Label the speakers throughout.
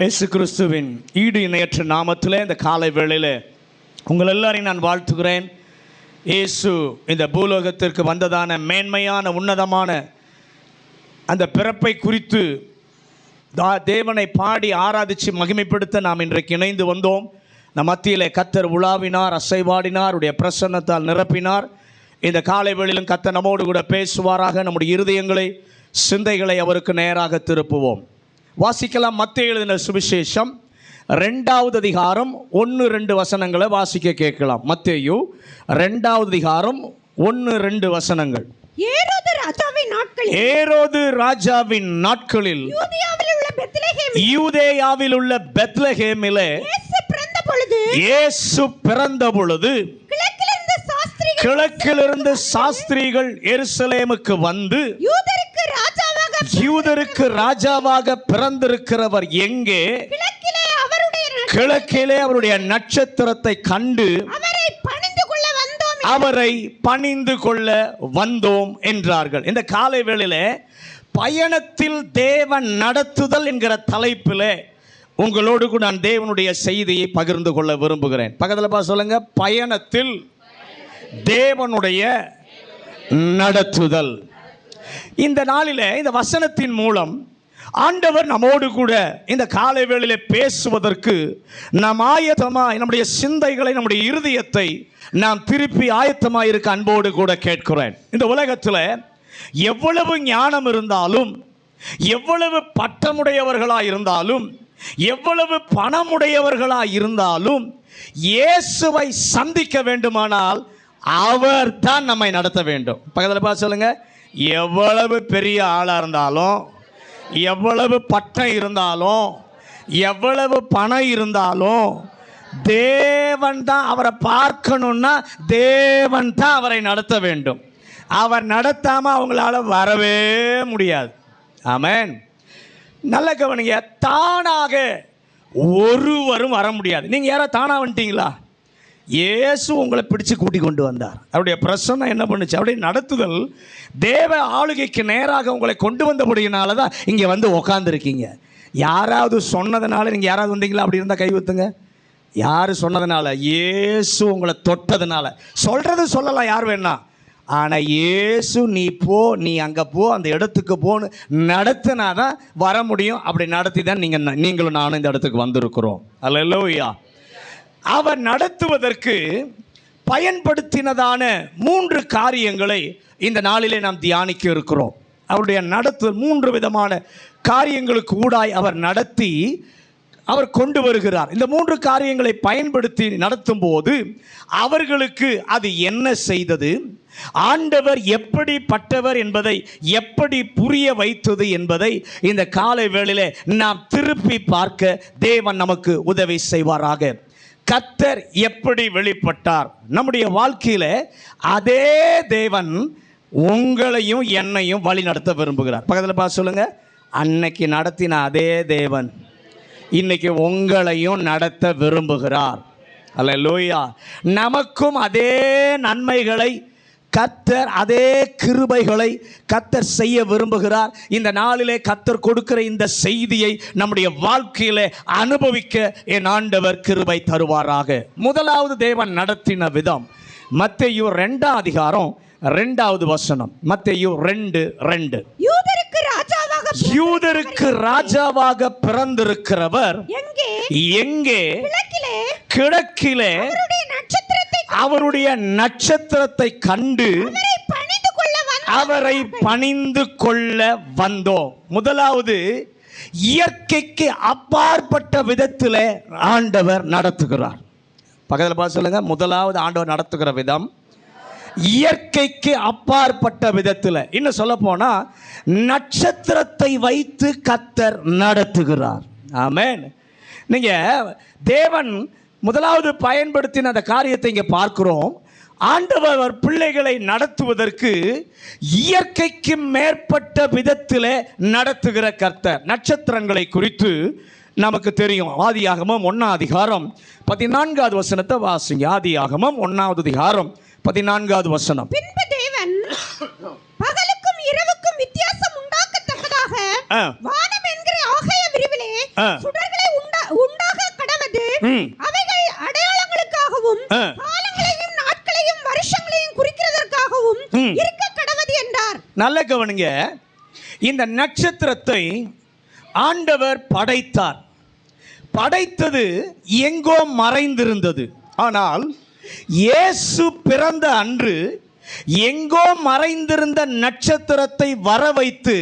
Speaker 1: இயேசு கிறிஸ்துவின் ஈடு இணையற்ற நாமத்தில் இந்த காலை வேளையில் உங்கள் எல்லாரையும் நான் வாழ்த்துகிறேன். இயேசு இந்த பூலோகத்திற்கு வந்ததான மேன்மையான உன்னதமான அந்த பிறப்பை குறித்து தேவனை பாடி ஆராதித்து மகிமைப்படுத்த நாம் இன்றைக்கு இணைந்து வந்தோம். நம் மத்தியில் கர்த்தர் உலாவினார், அசைவாடினார், அவருடைய பிரசன்னத்தால் நிரப்பினார். இந்த காலை வேளையிலும் கர்த்தர் நம்மோடு கூட பேசுவாராக. நம்முடைய இருதயங்களை, சிந்தைகளை அவருக்கு நேராக திருப்புவோம். வாசிக்கலாம். மத்தேயு எழுதின சுவிசேஷம் 2வது அதிகாரம் 1-2 வசனங்களை வாசிக்க கேட்கலாம். மத்தேயு 2வது அதிகாரம் 1-2 வசனங்கள். ஏரோது ராஜாவின் நாட்களில் யூதேயாவில் உள்ள பெத்லகேமிலே இயேசு பிறந்த பொழுது கிழக்கிலிருந்து சாஸ்திரிகள் எருசலேமுக்கு வந்து, யூதருக்கு ராஜாவாக பிறந்திருக்கிறவர் எங்கே? கிழக்கிலே அவருடைய நட்சத்திரத்தை கண்டு அவரை பணிந்து கொள்ள வந்தோம் என்றார்கள். இந்த காலை வேளையிலே பயணத்தில் தேவன் நடத்துதல் என்கிற தலைப்பில் உங்களோடு கூட நான் தேவனுடைய செய்தியை பகிர்ந்து கொள்ள விரும்புகிறேன். பக்கத்தில் சொல்லுங்க, பயணத்தில் தேவனுடைய நடத்துதல். இந்த நாளில் இந்த வசனத்தின் மூலம் ஆண்டவர் நம்மோடு கூட இந்த காலை வேளையிலே பேசுவதற்கு நாம் ஆயத்தமாய் நம்முடைய சிந்தைகளை, நம்முடைய இருதயத்தை நாம் திருப்பி ஆயத்தமாய் இருக்க அன்போடு கூட கேட்கிறேன். இந்த உலகத்தில் எவ்வளவு ஞானம் இருந்தாலும், எவ்வளவு பட்டமுடையவர்களாக இருந்தாலும், எவ்வளவு பணமுடையவர்களாக இருந்தாலும், இயேசுவை சந்திக்க வேண்டுமானால் அவர் தான் நம்மை நடத்த வேண்டும். பக்கத்தில் பார்த்து சொல்லுங்க, எவ்வளவு பெரிய ஆளாக இருந்தாலும், எவ்வளவு பட்டம் இருந்தாலும், எவ்வளவு பணம் இருந்தாலும், தேவன் தான் அவரை பார்க்கணும்னா தேவன் தான் அவரை நடத்த வேண்டும். அவர் நடத்தாமல் அவங்களால வரவே முடியாது. ஆமென். நல்ல கவனிங்க, தானாக ஒருவரும் வர முடியாது. நீங்கள் யாரோ தானாக வந்துட்டீங்களா? இயேசு உங்களை பிடிச்சு கூட்டி கொண்டு வந்தார். அவருடைய பிரசன்னம் என்ன பண்ணுச்சு? அவருடைய நடத்துதல் தேவ ஆளுகைக்கு நேராக உங்களை கொண்டு வந்தபடியினால தான் இங்கே வந்து உக்காந்துருக்கீங்க. யாராவது சொன்னதுனால நீங்கள் யாராவது வந்தீங்களா? அப்படி இருந்தால் கை ஊத்துங்க. யார் சொன்னதுனால? இயேசு உங்களை தொட்டதுனால. சொல்கிறது சொல்லலாம் யார் வேணா, ஆனால் இயேசு நீ போ, நீ அங்கே போ, அந்த இடத்துக்கு போன்னு நடத்தினா தான் வர முடியும். அப்படி நடத்தி தான் நீங்களும் நானும் இந்த இடத்துக்கு வந்திருக்கிறோம். அல்லேலூயா. அவர் நடத்துவதற்கு பயன்படுத்தினதான 3 காரியங்களை இந்த நாளிலே நாம் தியானிக்க இருக்கிறோம். அவருடைய நடத்துதல் 3 விதமான காரியங்களுக்கு ஊடாய் அவர் நடத்தி அவர் கொண்டு வருகிறார். இந்த 3 காரியங்களை பயன்படுத்தி நடத்தும் போது அவர்களுக்கு அது என்ன செய்தது, ஆண்டவர் எப்படிப்பட்டவர் என்பதை எப்படி புரிய வைத்தது என்பதை இந்த காலை வேளையிலே நாம் திருப்பி பார்க்க தேவன் நமக்கு உதவி செய்வாராக. கர்த்தர் எப்படி வெளிப்பட்டார் நம்முடைய வாழ்க்கையில், அதே தேவன் உங்களையும் என்னையும் வழி நடத்த விரும்புகிறார். பக்கத்தில் பார்த்து சொல்லுங்க, அன்னைக்கு நடத்தின அதே தேவன் இன்னைக்கு உங்களையும் நடத்த விரும்புகிறார். அல்லேலூயா. நமக்கும் அதே நன்மைகளை கர்த்தர், அதே கிருபைகளை கர்த்தர் செய்ய விரும்புகிறார். இந்த நாளிலே கர்த்தர் கொடுக்கிற இந்த செய்தியை நம்முடைய வாழ்க்கையிலே அனுபவிக்க என் ஆண்டவர் கிருபை தருவாராக. முதலாவது தேவன் நடத்தின விதம் மத்தேயு 2வது அதிகாரம் 2வது வசனம். மத்தேயு 2:2. யூதருக்கு ராஜாவாக பிறந்திருக்கிறவர் எங்கே? கிழக்கிலே அவருடைய நட்சத்திரத்தை கண்டு அவரை பணிந்து கொள்ள வந்தோம். முதலாவது, இயற்கைக்கு அப்பாற்பட்ட விதத்தில் ஆண்டவர் நடத்துகிறார். பக்கத்தில் பார்த்து சொல்லுங்க, முதலாவது ஆண்டவர் நடத்துகிற விதம் இயற்கைக்கு அப்பாற்பட்ட விதத்தில். இன்னும் சொல்ல போனா நட்சத்திரத்தை வைத்து கர்த்தர் நடத்துகிறார். ஆமென். நீங்க தேவன் முதலாவது பயன்படுத்தின அந்த காரியத்தை இங்கே பார்க்கிறோம். ஆண்டவர் பிள்ளைகளை நடத்துவதற்கு இயற்கைக்கு மேற்பட்ட விதத்தில் நடத்துகிற கர்த்தர். நட்சத்திரங்களை குறித்து நமக்கு தெரியும். ஆதியாகமம் 1வது அதிகாரம் 14வது வசனத்தை வாசிங்க. ஆதியாகமம் 1வது அதிகாரம் 14வது வசனம்.
Speaker 2: பின்பு தேவன் பகலுக்கும் இரவுக்கும் வித்தியாசம் உண்டாக்கத்தக்கதாக வானம் என்கிற ஆகாய விரிவிலே சுடர்களை அவைகள் அடையாளங்களுக்காகவும் காலங்களையும் நாட்களையும் வருஷங்களையும் குறிக்கிறதற்காகவும் இருக்க கடவது என்றார்.
Speaker 1: நல்ல கவனிங்க, இந்த நட்சத்திரத்தை ஆண்டவர் படைத்தார். படைத்தது எங்கோ மறைந்திருந்தது. ஆனால் இயேசு பிறந்த அன்று எங்கோ மறைந்திருந்த நட்சத்திரத்தை வர வைத்து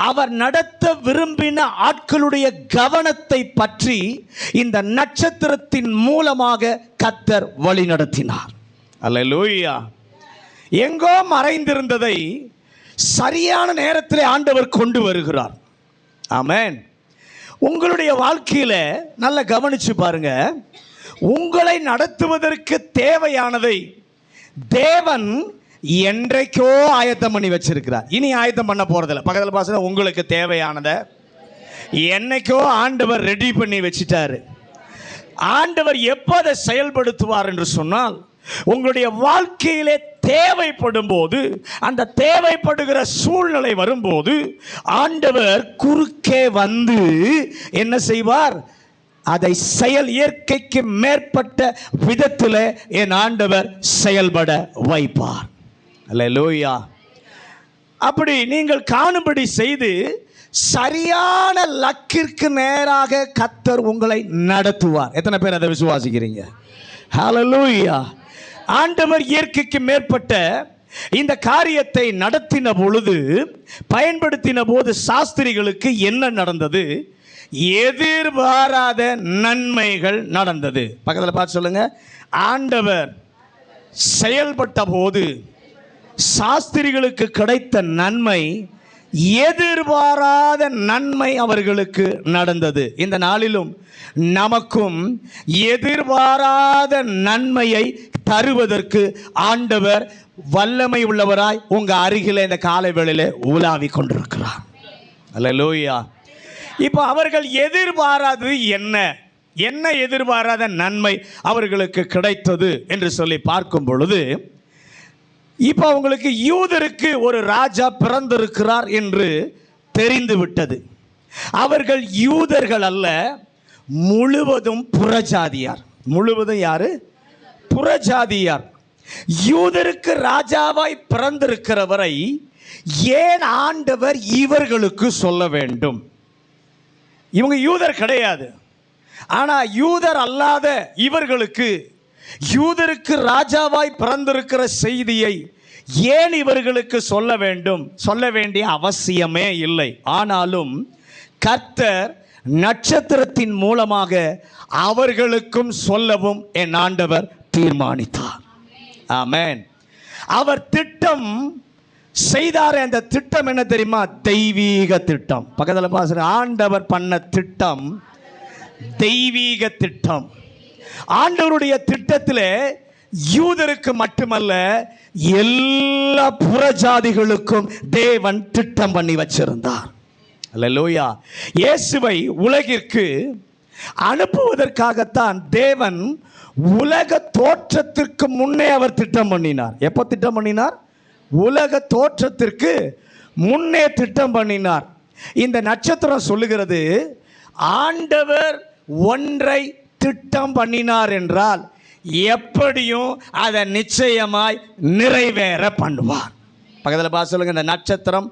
Speaker 1: அவர் நடத்த விரும்பின ஆட்களுடைய கவனத்தை பற்றி இந்த நட்சத்திரத்தின் மூலமாக கர்த்தர் வழி நடத்தினார். அல்லேலூயா. எங்கோ மறைந்திருந்ததை சரியான நேரத்தில் ஆண்டவர் கொண்டு வருகிறார். ஆமென். உங்களுடைய வாழ்க்கையில நல்ல கவனிச்சு பாருங்க. உங்களை நடத்துவதற்கு தேவையானதை தேவன் என்றைக்கோ ஆயத்தம் பண்ணி வச்சிருக்கிறார். இனி ஆயத்தம் பண்ண போறதில்லை. பக்கத்தில் பாசன உங்களுக்கு தேவையானதை என்னைக்கோ ஆண்டவர் ரெடி பண்ணி வச்சிட்டாரு. ஆண்டவர் எப்போ அதை செயல்படுத்துவார் என்று சொன்னால், உங்களுடைய வாழ்க்கையிலே தேவைப்படும் போது, அந்த தேவைப்படுகிற சூழ்நிலை வரும்போது ஆண்டவர் குறுக்கே வந்து என்ன செய்வார்? அதை இயற்கைக்கு மேற்பட்ட விதத்தில் என் ஆண்டவர் செயல்பட வைப்பார். அல்லேலூயா. அப்படி நீங்கள் காணும்படி செய்து சரியான லக்கிற்கு நேராக கர்த்தர் உங்களை நடத்துவார். எத்தனை பேர் அதை விசுவாசிக்கிறீங்க? ஹல்லேலூயா. ஆண்டவர் இயற்கைக்கு மேற்பட்ட இந்த காரியத்தை நடத்தின பொழுது, பயன்படுத்தின போது சாஸ்திரிகளுக்கு என்ன நடந்தது? எதிர்பாராத நன்மைகள் நடந்தது. பக்கத்தில் பார்த்து சொல்லுங்க. ஆண்டவர் செயல்பட்ட போது சாஸ்திரிகளுக்கு கிடைத்த நன்மை, எதிர்பாராத நன்மை அவர்களுக்கு நடந்தது. இந்த நாளிலும் நமக்கும் எதிர்பாராத நன்மையை தருவதற்கு ஆண்டவர் வல்லமை உள்ளவராய் உங்க அருகில இந்த காலை வேளையில உலாவி கொண்டிருக்கிறார். அல்லேலூயா. இப்போ அவர்கள் எதிர்பாராதது என்ன எதிர்பாராத நன்மை அவர்களுக்கு கிடைத்தது என்று சொல்லி பார்க்கும் பொழுது, இப்போ அவங்களுக்கு யூதருக்கு ஒரு ராஜா பிறந்திருக்கிறார் என்று தெரிந்து விட்டது. அவர்கள் யூதர்கள் அல்ல, முழுவதும் புறஜாதியார். முழுவதும் யாரு? புறஜாதியார். யூதருக்கு ராஜாவாய் பிறந்திருக்கிறவரை ஏன் ஆண்டவர் இவர்களுக்கு சொல்ல வேண்டும்? இவங்க யூதர் கிடையாது. ஆனால் யூதர் அல்லாத இவர்களுக்கு யூதருக்கு ராஜாவாய் பிறந்திருக்கிற செய்தியை ஏன் இவர்களுக்கு சொல்ல வேண்டும்? சொல்ல வேண்டிய அவசியமே இல்லை. ஆனாலும் கர்த்தர் நட்சத்திரத்தின் மூலமாக அவர்களுக்கும் சொல்லவும் என் ஆண்டவர் தீர்மானித்தார். ஆமென். அவர் திட்டம் செய்தார். அந்த திட்டம் என்ன தெரியுமா? தெய்வீக திட்டம். பக்கத்தில் பாசுற ஆண்டவர் பண்ண திட்டம் தெய்வீக திட்டம். ஆண்டவருடைய திட்டத்தில் யூதருக்கு மட்டுமல்ல, எல்லா புறஜாதிகளுக்கும் தேவன் திட்டம் பண்ணி வச்சிருந்தார். அல்லேலூயா. இயேசுவை உலகிற்கு அனுப்புவதற்காகத்தான் தேவன் உலக தோற்றத்திற்கு முன்னே அவர் திட்டம் பண்ணினார். எப்போ திட்டம் பண்ணினார்? உலக தோற்றத்திற்கு முன்னே திட்டம் பண்ணினார். இந்த நட்சத்திரம் சொல்லுகிறது, ஆண்டவர் ஒன்றை திட்டம் பண்ணினார் என்றால் எப்படியும் அதை நிச்சயமாய் நிறைவேற பண்ணுவார். பக்கத்தில் பார்த்து சொல்லுங்க. இந்த நட்சத்திரம்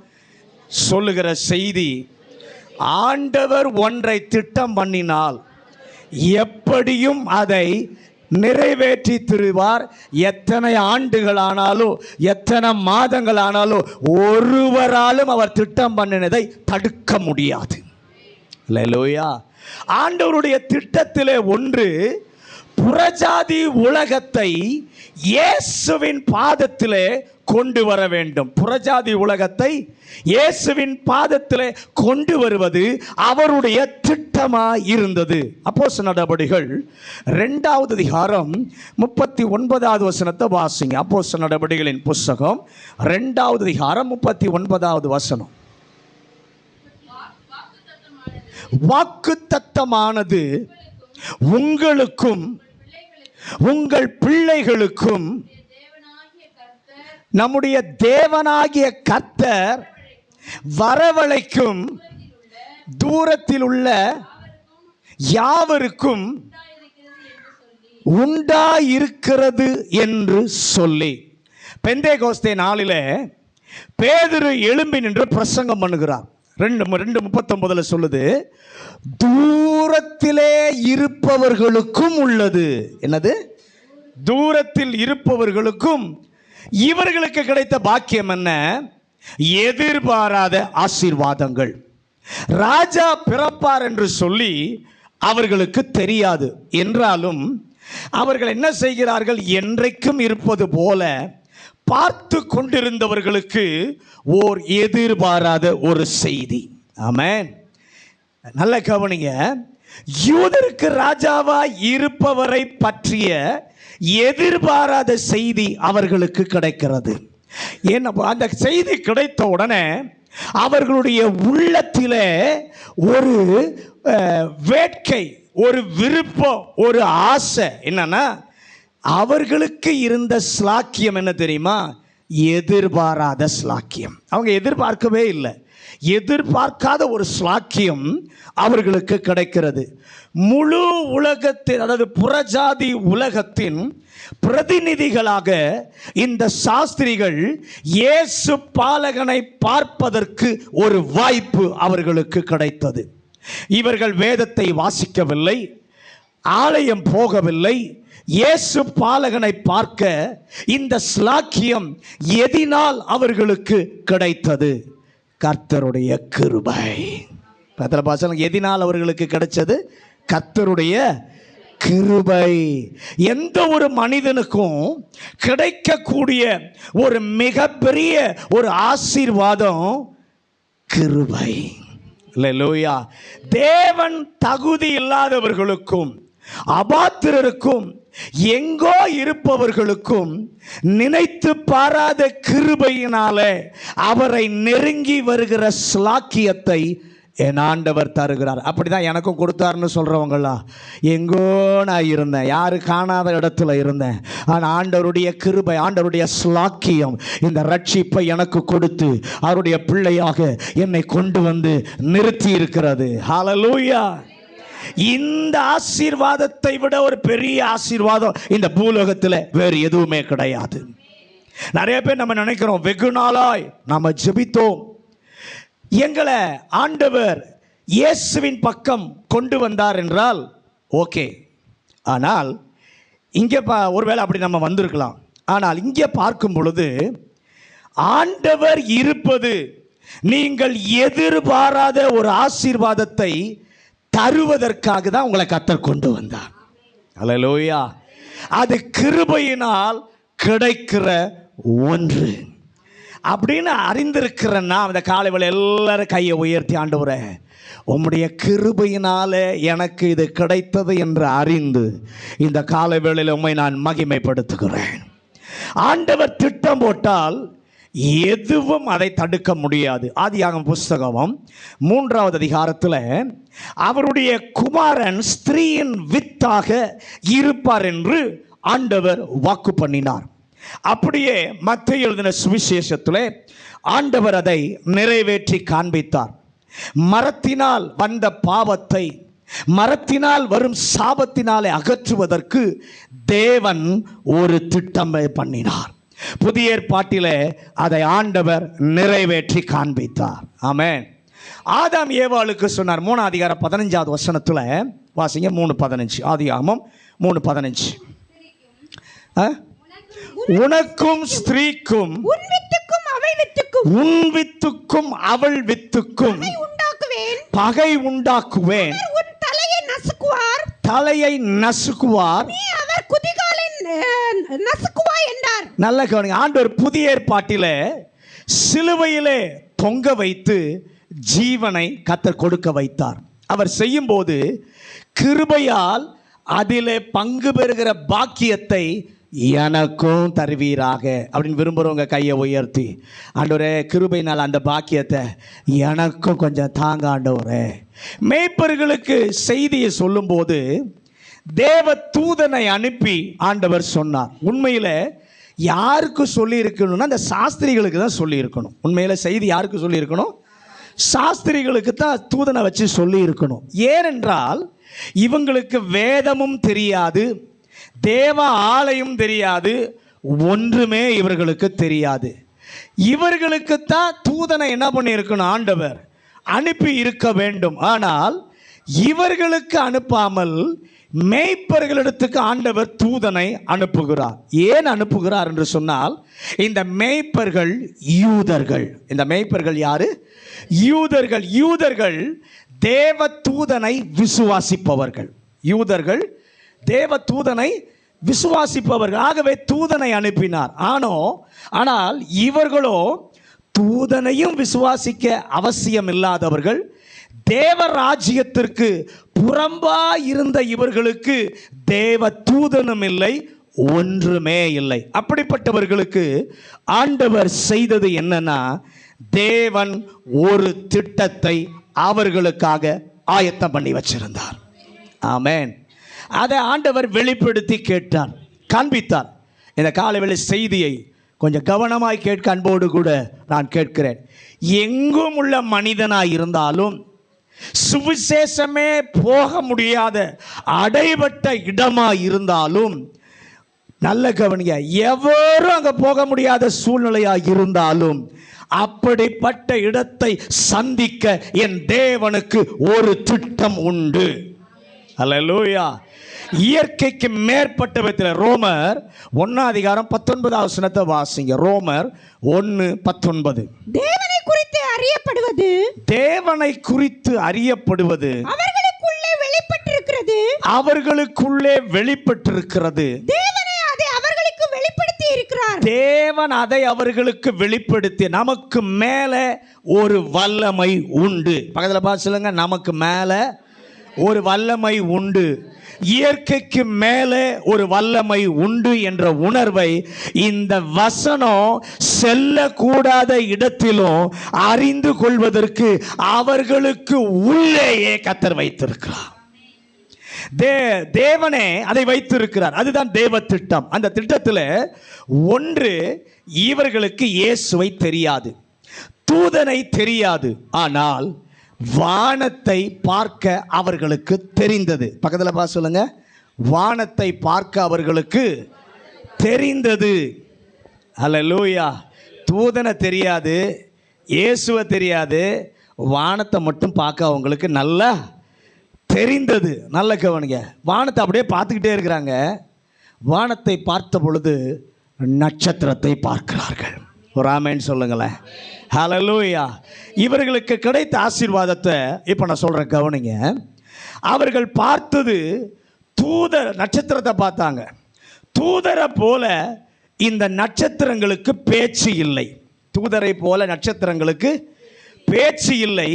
Speaker 1: சொல்லுகிற செய்தி, ஆண்டவர் ஒன்றை திட்டம் பண்ணினால் எப்படியும் அதை நிறைவேற்றி தருவார். எத்தனை ஆண்டுகள் ஆனாலும், எத்தனை மாதங்கள் ஆனாலும் ஒருவராலும் அவர் திட்டம் பண்ணினதை தடுக்க முடியாது. அல்லேலூயா. ஆண்டவருடைய திட்டத்திலே ஒன்று, புறஜாதி உலகத்தை இயேசுவின் பாதத்திலே கொண்டு வர வேண்டும். புறஜாதி உலகத்தை இயேசுவின் பாதத்திலே கொண்டு வருவது அவருடைய திட்டமாய் இருந்தது. அப்போஸ்தலர் நடபடிகள் 2வது அதிகாரம் 39வது வசனத்தை வாசிங்க. அப்போஸ்தலர் நடபடிகளின் புத்தகம் 2வது அதிகாரம் 39வது வசனம். வாக்குத்தத்தமானது உங்களுக்கும் உங்கள் பிள்ளைகளுக்கும் நம்முடைய தேவனாகிய கர்த்தர் வரவழைக்கும் தூரத்தில் உள்ள யாவருக்கும் உண்டாயிருக்கிறது என்று சொல்லி. பெந்தேகோஸ்தே நாளிலே பேதுரு எழும்பி நின்று பிரசங்கம் பண்ணுகிறார். 2:39 சொல்லுது, தூரத்திலே இருப்பவர்களுக்கும் உள்ளது. என்னது? தூரத்தில் இருப்பவர்களுக்கும் இவர்களுக்கு கிடைத்த பாக்கியம் என்ன? எதிர்பாராத ஆசீர்வாதங்கள். ராஜா பிறப்பார் என்று சொல்லி அவர்களுக்கு தெரியாது என்றாலும் அவர்கள் என்ன செய்கிறார்கள்? என்றைக்கும் இருப்பது போல பார்த்து கொண்டிருந்தவர்களுக்கு ஓர் எதிர்பாராத ஒரு செய்தி. ஆமென். நல்ல கவனிங்க. யூதருக்கு ராஜாவாய் இருப்பவரை பற்றிய எதிர்பாராத செய்தி அவர்களுக்கு கிடைக்கிறது. ஏன்னா அந்த செய்தி கிடைத்த உடனே அவர்களுடைய உள்ளத்திலே ஒரு வேட்கை, ஒரு விருப்பம், ஒரு ஆசை. என்னன்னா, அவர்களுக்கு இருந்த ஸ்லாக்கியம் என்ன தெரியுமா? எதிர்பாராத ஸ்லாக்கியம். அவங்க எதிர்பார்க்கவே இல்லை. எதிர்பார்க்காத ஒரு ஸ்லாக்கியம் அவர்களுக்கு கிடைக்கிறது. முழு உலகத்தின், அதாவது புறஜாதி உலகத்தின் பிரதிநிதிகளாக இந்த சாஸ்திரிகள் இயேசு பாலகனை பார்ப்பதற்கு ஒரு வாய்ப்பு அவர்களுக்கு கிடைத்தது. இவர்கள் வேதத்தை வாசிக்கவில்லை, ஆலயம் போகவில்லை. இயேசு பாலகனை பார்க்க இந்த ஸ்லாக்கியம் எதினால் அவர்களுக்கு கிடைத்தது? கர்த்தருடைய கிருபை. எதினால் அவர்களுக்கு கிடைச்சது? கர்த்தருடைய கிருபை. எந்த ஒரு மனிதனுக்கும் கிடைக்கக்கூடிய ஒரு மிகப்பெரிய ஒரு ஆசீர்வாதம் கிருபை. அல்லேலூயா. தேவன் தகுதி இல்லாதவர்களுக்கும் அபாத்திரருக்கும் எங்கோ இருப்பவர்களுக்கும் நினைத்து பாராத கிருபையினாலே அவரை நெருங்கி வருகிற ஸ்லாக்கியத்தை என் ஆண்டவர் தருகிறார். அப்படிதான் எனக்கும் கொடுத்தாருன்னு சொல்றவங்களா? எங்கோ நான் இருந்தேன், யாரு காணாத இடத்துல இருந்தேன். ஆனால் ஆண்டவருடைய கிருபை, ஆண்டவருடைய ஸ்லாக்கியம் இந்த ரட்சிப்பை எனக்கு கொடுத்து அவருடைய பிள்ளையாக என்னை கொண்டு வந்து நிறுத்தி இருக்கிறது. ஹல்லேலூயா. இந்த ஆசீர்வாதத்தை விட ஒரு பெரிய ஆசீர்வாதம் இந்த பூலோகத்தில் வேறு எதுவுமே கிடையாது. நிறைய பேர் நம்ம நினைக்கிறோம், வெகு நாளாய் நம்ம ஜெபித்தோம், எங்களை ஆண்டவர் இயேசுவின் பக்கம் கொண்டு வந்தார் என்றால் ஓகே. ஆனால் இங்கே ஒருவேளை அப்படி நம்ம வந்திருக்கலாம். ஆனால் இங்கே பார்க்கும் பொழுது ஆண்டவர் இருப்பது நீங்கள் எதிர்பாராத ஒரு ஆசீர்வாதத்தை தருவதற்காக தான் உங்களை கர்த்தர் கொண்டு வந்தார். அல்லேலூயா. அது கிருபையினால் கிடைக்கிற ஒன்று அப்படின்னு அறிந்திருக்கிறேன்னா அந்த காலை வேளை எல்லாரும் கையை உயர்த்தி, ஆண்டவரே உம்முடைய கிருபையினால எனக்கு இது கிடைத்தது என்று அறிந்து இந்த காலை வேளையில் உம்மை நான் மகிமைப்படுத்துகிறேன். ஆண்டவர் திட்டம் போட்டால் எதுவும் அதை தடுக்க முடியாது. ஆதியாகமம் புஸ்தகம் 3வது அதிகாரத்தில் அவருடைய குமாரன் ஸ்திரீயின் வித்தாக இருப்பார் என்று ஆண்டவர் வாக்கு பண்ணினார். அப்படியே மத்தேயு எழுதின சுவிசேஷத்திலே ஆண்டவர் அதை நிறைவேற்றி காண்பித்தார். மரத்தினால் வந்த பாவத்தை, மரத்தினால் வரும் சாபத்தினாலே அகற்றுவதற்கு தேவன் ஒரு திட்டம் பண்ணினார். புதிய ஏற்பாட்டிலே அதை ஆண்டவர் நிறைவேற்றி காண்பித்தார். ஆமென். ஆதாம் ஏவாளுக்கு சொன்னார். 3 அதிகாரம் 15வது வசனத்தில் வாசிங்க. 3:15. ஆதியாகமம் 3:15. உனக்கும் ஸ்திரீக்கும் உன் வித்துக்கும் அவள் வித்துக்கும் பகை உண்டாக்குவேன். தலையை நசுக்குவார், நல்ல கவனிங்க. ஆண்டவர் புதிய ஏற்பாட்டிலே சிலுவையிலே தொங்க வைத்து ஜீவனை கர்த்தர் கொடுக்க வைத்தார். அவர் செய்யும் போது கிருபையால் அதிலே பங்கு பெறுகிற பாக்கியத்தை எனக்கும் தருவீராக அப்படின்னு விரும்புகிறவங்க கையை உயர்த்தி, ஆண்டவரே கிருபையினால் அந்த பாக்கியத்தை எனக்கும் கொஞ்சம் தாங்க ஆண்டவரே. மேய்ப்பர்களுக்கு செய்தியை சொல்லும்போது தேவ தூதனை அனுப்பி ஆண்டவர் சொன்னார். உண்மையில் யாருக்கு சொல்லி இருக்கணும்னா அந்த சாஸ்திரிகளுக்கு தான் சொல்லி இருக்கணும். உண்மையில் செய்தி யாருக்கு சொல்லி இருக்கணும்? சாஸ்திரிகளுக்கு தான் தூதனை வச்சு சொல்லி இருக்கணும். ஏனென்றால் இவங்களுக்கு வேதமும் தெரியாது, தேவ ஆலயம் தெரியாது, ஒன்றுமே இவர்களுக்கு தெரியாது. இவர்களுக்குத்தான் தூதனை என்ன பண்ணியிருக்கணும், ஆண்டவர் அனுப்பி இருக்க வேண்டும். ஆனால் இவர்களுக்கு அனுப்பாமல் மேய்ப்பர்களிடத்துக்கு ஆண்டவர் தூதனை அனுப்புகிறார். ஏன் அனுப்புகிறார் என்று சொன்னால், இந்த மேய்ப்பர்கள் யூதர்கள். இந்த மேய்ப்பர்கள் யாரு? யூதர்கள். யூதர்கள் தேவ தூதனை விசுவாசிப்பவர்கள். யூதர்கள் தேவ தூதனை விசுவாசிப்பவர்கள். ஆகவே தூதனை அனுப்பினார். ஆனால் இவர்களோ தூதனையும் விசுவாசிக்க அவசியம் இல்லாதவர்கள். தேவ ராஜ்யத்திற்கு புறம்பா இருந்த இவர்களுக்கு தேவ தூதனும் இல்லை, ஒன்றுமே இல்லை. அப்படிப்பட்டவர்களுக்கு ஆண்டவர் செய்தது என்னன்னா, தேவன் ஒரு திட்டத்தை அவர்களுக்காக ஆயத்தம் பண்ணி வச்சிருந்தார். ஆமென். அதை ஆண்டவர் வெளிப்படுத்தி கேட்டார், காண்பித்தார். இந்த காலைவேளை செய்தியை கொஞ்சம் கவனமாய் கேட்க அன்போடு கூட நான் கேட்கிறேன். எங்கும் உள்ள மனிதனாய் இருந்தாலும், சுவிசேஷமே போக முடியாத அடைபட்ட இடமாய் இருந்தாலும், நல்ல கவனிங்க, எவரும் அங்க போக முடியாத சூழ்நிலையாக இருந்தாலும், அப்படிப்பட்ட இடத்தை சந்திக்க என் தேவனுக்கு ஒரு திட்டம் உண்டு. அல்லேலூயா. இயற்கைக்கு மேற்பட்ட விதத்தில் ரோமர் 1:19 வாசிங்க. ரோமர் 1:19.
Speaker 2: தேவனை குறித்து அறியப்படுவது,
Speaker 1: தேவனை குறித்து அறியப்படுவது
Speaker 2: அவர்களுக்குள்ளே வெளிப்பட்டிருக்கிறது.
Speaker 1: அவர்களுக்குள்ளே வெளிப்பட்டிருக்கிறது.
Speaker 2: தேவனே அதை அவர்களுக்கு வெளிப்படுத்தி இருக்கிறார்.
Speaker 1: தேவன் அதை அவர்களுக்கு வெளிப்படுத்தி, நமக்கு மேல ஒரு வல்லமை உண்டு. பக்கத்தில் பார்த்து சொல்லுங்க, நமக்கு மேல ஒரு வல்லமை உண்டு. இயற்கைக்கு மேலே ஒரு வல்லமை உண்டு என்ற உணர்வை இந்த வசனம் செல்லக்கூடாத இடத்திலும் அறிந்து கொள்வதற்கு அவர்களுக்கு உள்ளேயே கர்த்தர் வைத்திருக்கிறார். தேவனே அதை வைத்திருக்கிறார். அதுதான் தேவ திட்டம். அந்த திட்டத்தில் ஒன்று, இவர்களுக்கு இயேசுவை தெரியாது, தூதனை தெரியாது. ஆனால் வானத்தை பார்க்க அவர்களுக்கு தெரிந்தது. பக்கத்தில் பார்த்து சொல்லுங்க, வானத்தை பார்க்க அவர்களுக்கு தெரிந்தது. அல்லேலூயா. தூதனை தெரியாது, இயேசுவை தெரியாது, வானத்தை மட்டும் பார்க்க அவங்களுக்கு நல்லா தெரிந்தது. நல்ல கவனிங்க. வானத்தை அப்படியே பார்த்துக்கிட்டே இருக்கிறாங்க. வானத்தை பார்த்த பொழுது நட்சத்திரத்தை பார்க்கிறார்கள். ஒரு ஆமென் சொல்லுங்களேன். ஹல்லேலூயா. இவர்களுக்கு கிடைத்த ஆசீர்வாதத்தை இப்போ நான் சொல்கிறேன், கவனிங்க. அவர்கள் பார்த்தது தூதர், நட்சத்திரத்தை பார்த்தாங்க. தூதரை போல இந்த நட்சத்திரங்களுக்கு பேச்சு இல்லை. தூதரை போல நட்சத்திரங்களுக்கு பேச்சு இல்லை.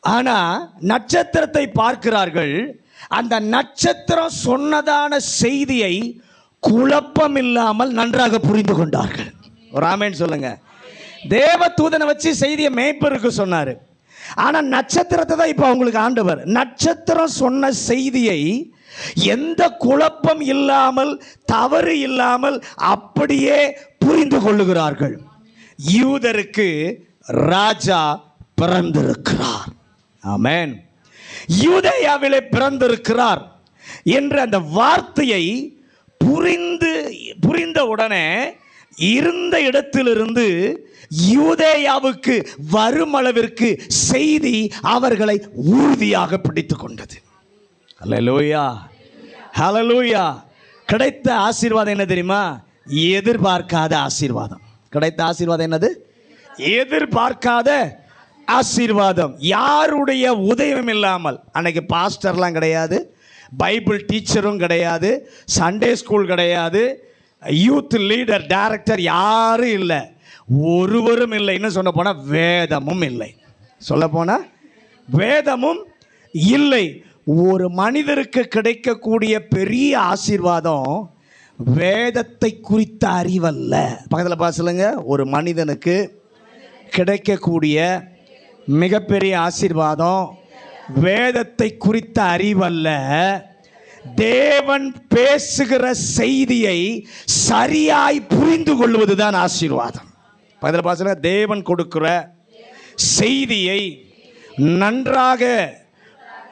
Speaker 1: ஆனால் நட்சத்திரத்தை பார்க்கிறார்கள். அந்த நட்சத்திரம் சொன்னதான செய்தியை குழப்பம் இல்லாமல் நன்றாக புரிந்து கொண்டார்கள். ஒரு ஆமென் சொல்லுங்க. தேவ தூதனை வச்சு செய்தியை மேய்ப்பருக்கு சொன்னார். ஆனால் நட்சத்திரத்தை தான் இப்போ அவங்களுக்கு ஆண்டவர், நட்சத்திரம் சொன்ன செய்தியை எந்த குழப்பம் இல்லாமல், தவறு இல்லாமல் அப்படியே புரிந்து கொள்ளுகிறார்கள். யூதருக்கு ராஜா பிறந்திருக்கிறார். ஆமென். யூதேயாவிலே பிறந்திருக்கிறார் என்ற அந்த வார்த்தையை புரிந்த உடனே இருந்த இடத்திலிருந்து யூதேயாவுக்கு வரும் அளவிற்கு செய்தி அவர்களை உறுதியாக பிடித்து கொண்டது. ஹல்லேலூயா, ஹல்லேலூயா. கிடைத்த ஆசீர்வாதம் என்ன தெரியுமா? எதிர்பார்க்காத ஆசீர்வாதம். கிடைத்த ஆசீர்வாதம் என்னது? எதிர்பார்க்காத ஆசீர்வாதம். யாருடைய உதவியும் இல்லாமல். அன்னைக்கு பாஸ்டர்லாம் கிடையாது, பைபிள் டீச்சரும் கிடையாது, சண்டே ஸ்கூல் கிடையாது, யூத் லீடர் டைரக்டர் யாரும் இல்லை, ஒருவரும் இல்லை. இன்னும் சொல்ல போனால் வேதமும் இல்லை. சொல்ல போனால் வேதமும் இல்லை. ஒரு மனிதருக்கு கிடைக்கக்கூடிய பெரிய ஆசீர்வாதம் வேதத்தை குறித்த அறிவல்ல. பக்கத்தில் பார்த்து சொல்லுங்க, ஒரு மனிதனுக்கு கிடைக்கக்கூடிய மிகப்பெரிய ஆசீர்வாதம் வேதத்தை குறித்த அறிவல்ல, தேவன் பேசுகிற செய்தியை சரியாய் புரிந்து கொள்வதுதான் ஆசீர்வாதம். பதில் பாசன தேவன் கொடுக்கிற செய்தியை நன்றாக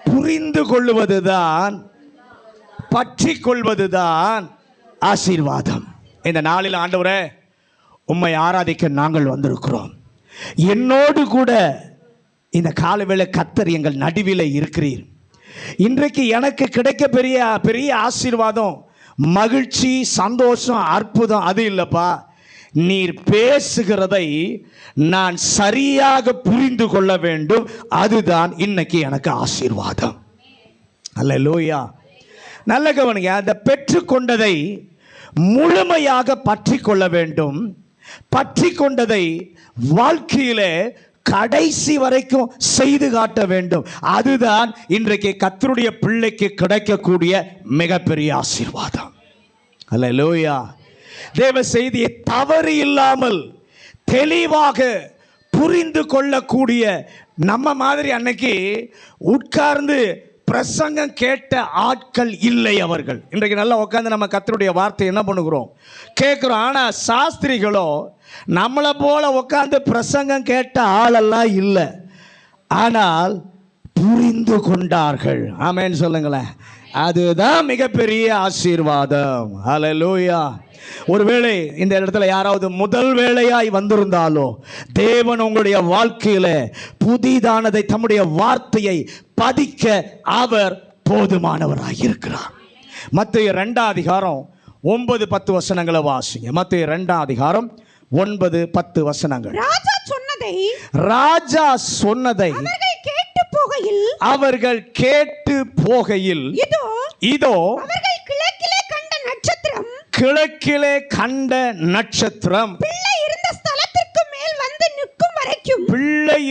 Speaker 1: புரிந்து கொள்வதுதான் பற்றி கொள்வதுதான் ஆசீர்வாதம். இந்த நாளில் ஆண்டவரே உம்மை ஆராதிக்க நாங்கள் வந்திருக்கிறோம். என்னோடு கூட இந்த காலவேளை கர்த்தர் எங்கள் நடுவில் இருக்கிறீர். இன்றைக்கு எனக்கு கிடைக்க பெரிய பெரிய ஆசீர்வாதம், மகிழ்ச்சி, சந்தோஷம், அற்புதம் அது இல்லைப்பா. நீர் பேசுகிறதை நான் சரியாக புரிந்து கொள்ள வேண்டும். அதுதான் இன்னைக்கு எனக்கு ஆசீர்வாதம். அல்லேலூயா. நல்ல கவனிங்க. அந்த பெற்றுக்கொண்டதை முழுமையாக பற்றி கொள்ள வேண்டும். பற்றி கொண்டதை வாழ்க்கையிலே கடைசி வரைக்கும் செய்து காட்ட வேண்டும். அதுதான் இன்றைக்கு கர்த்தருடைய பிள்ளைக்கு கிடைக்கக்கூடிய மிகப்பெரிய ஆசீர்வாதம். அல்லேலூயா. தேவ செய்தியை தவறு இல்லாமல் தெளிவாக புரிந்து கொள்ளக்கூடிய நம்ம மாதிரி அன்னைக்கு உட்கார்ந்து பிரசங்கம் கேட்ட ஆட்கள் இல்லை அவர்கள். இன்றைக்கு நல்லா உட்காந்து நம்ம கர்த்தருடைய வார்த்தை என்ன பண்ணுகிறோம், கேட்குறோம். ஆனால் சாஸ்திரிகளோ நம்மளை போல உட்காந்து பிரசங்கம் கேட்ட ஆளெல்லாம் இல்லை. ஆனால் புரிந்து கொண்டார்கள். ஆமென் சொல்லுங்களேன். அதுதான் மிகப்பெரிய ஆசீர்வாதம். அல்லேலூயா. ஒருவேளை இந்த இடத்துல யாராவது முதல் வேளையாய் வந்திருந்தாலோ தேவன் உங்களுடைய வாழ்க்கையில புதிதானதை தம்முடைய வார்த்தையை பதிக்க அவர் போதுமானவராய் இருக்கிறார். மத்தேயு 2 அதிகாரம் 9-10 வசனங்களை வாசிங்க. மத்தேயு 2 அதிகாரம் 9-10 வசனங்கள். ராஜா சொன்னதை அவர்கள் கேட்டு போகையில் இதோ கிழக்கிலே கண்ட நட்சத்திரம் பிள்ளை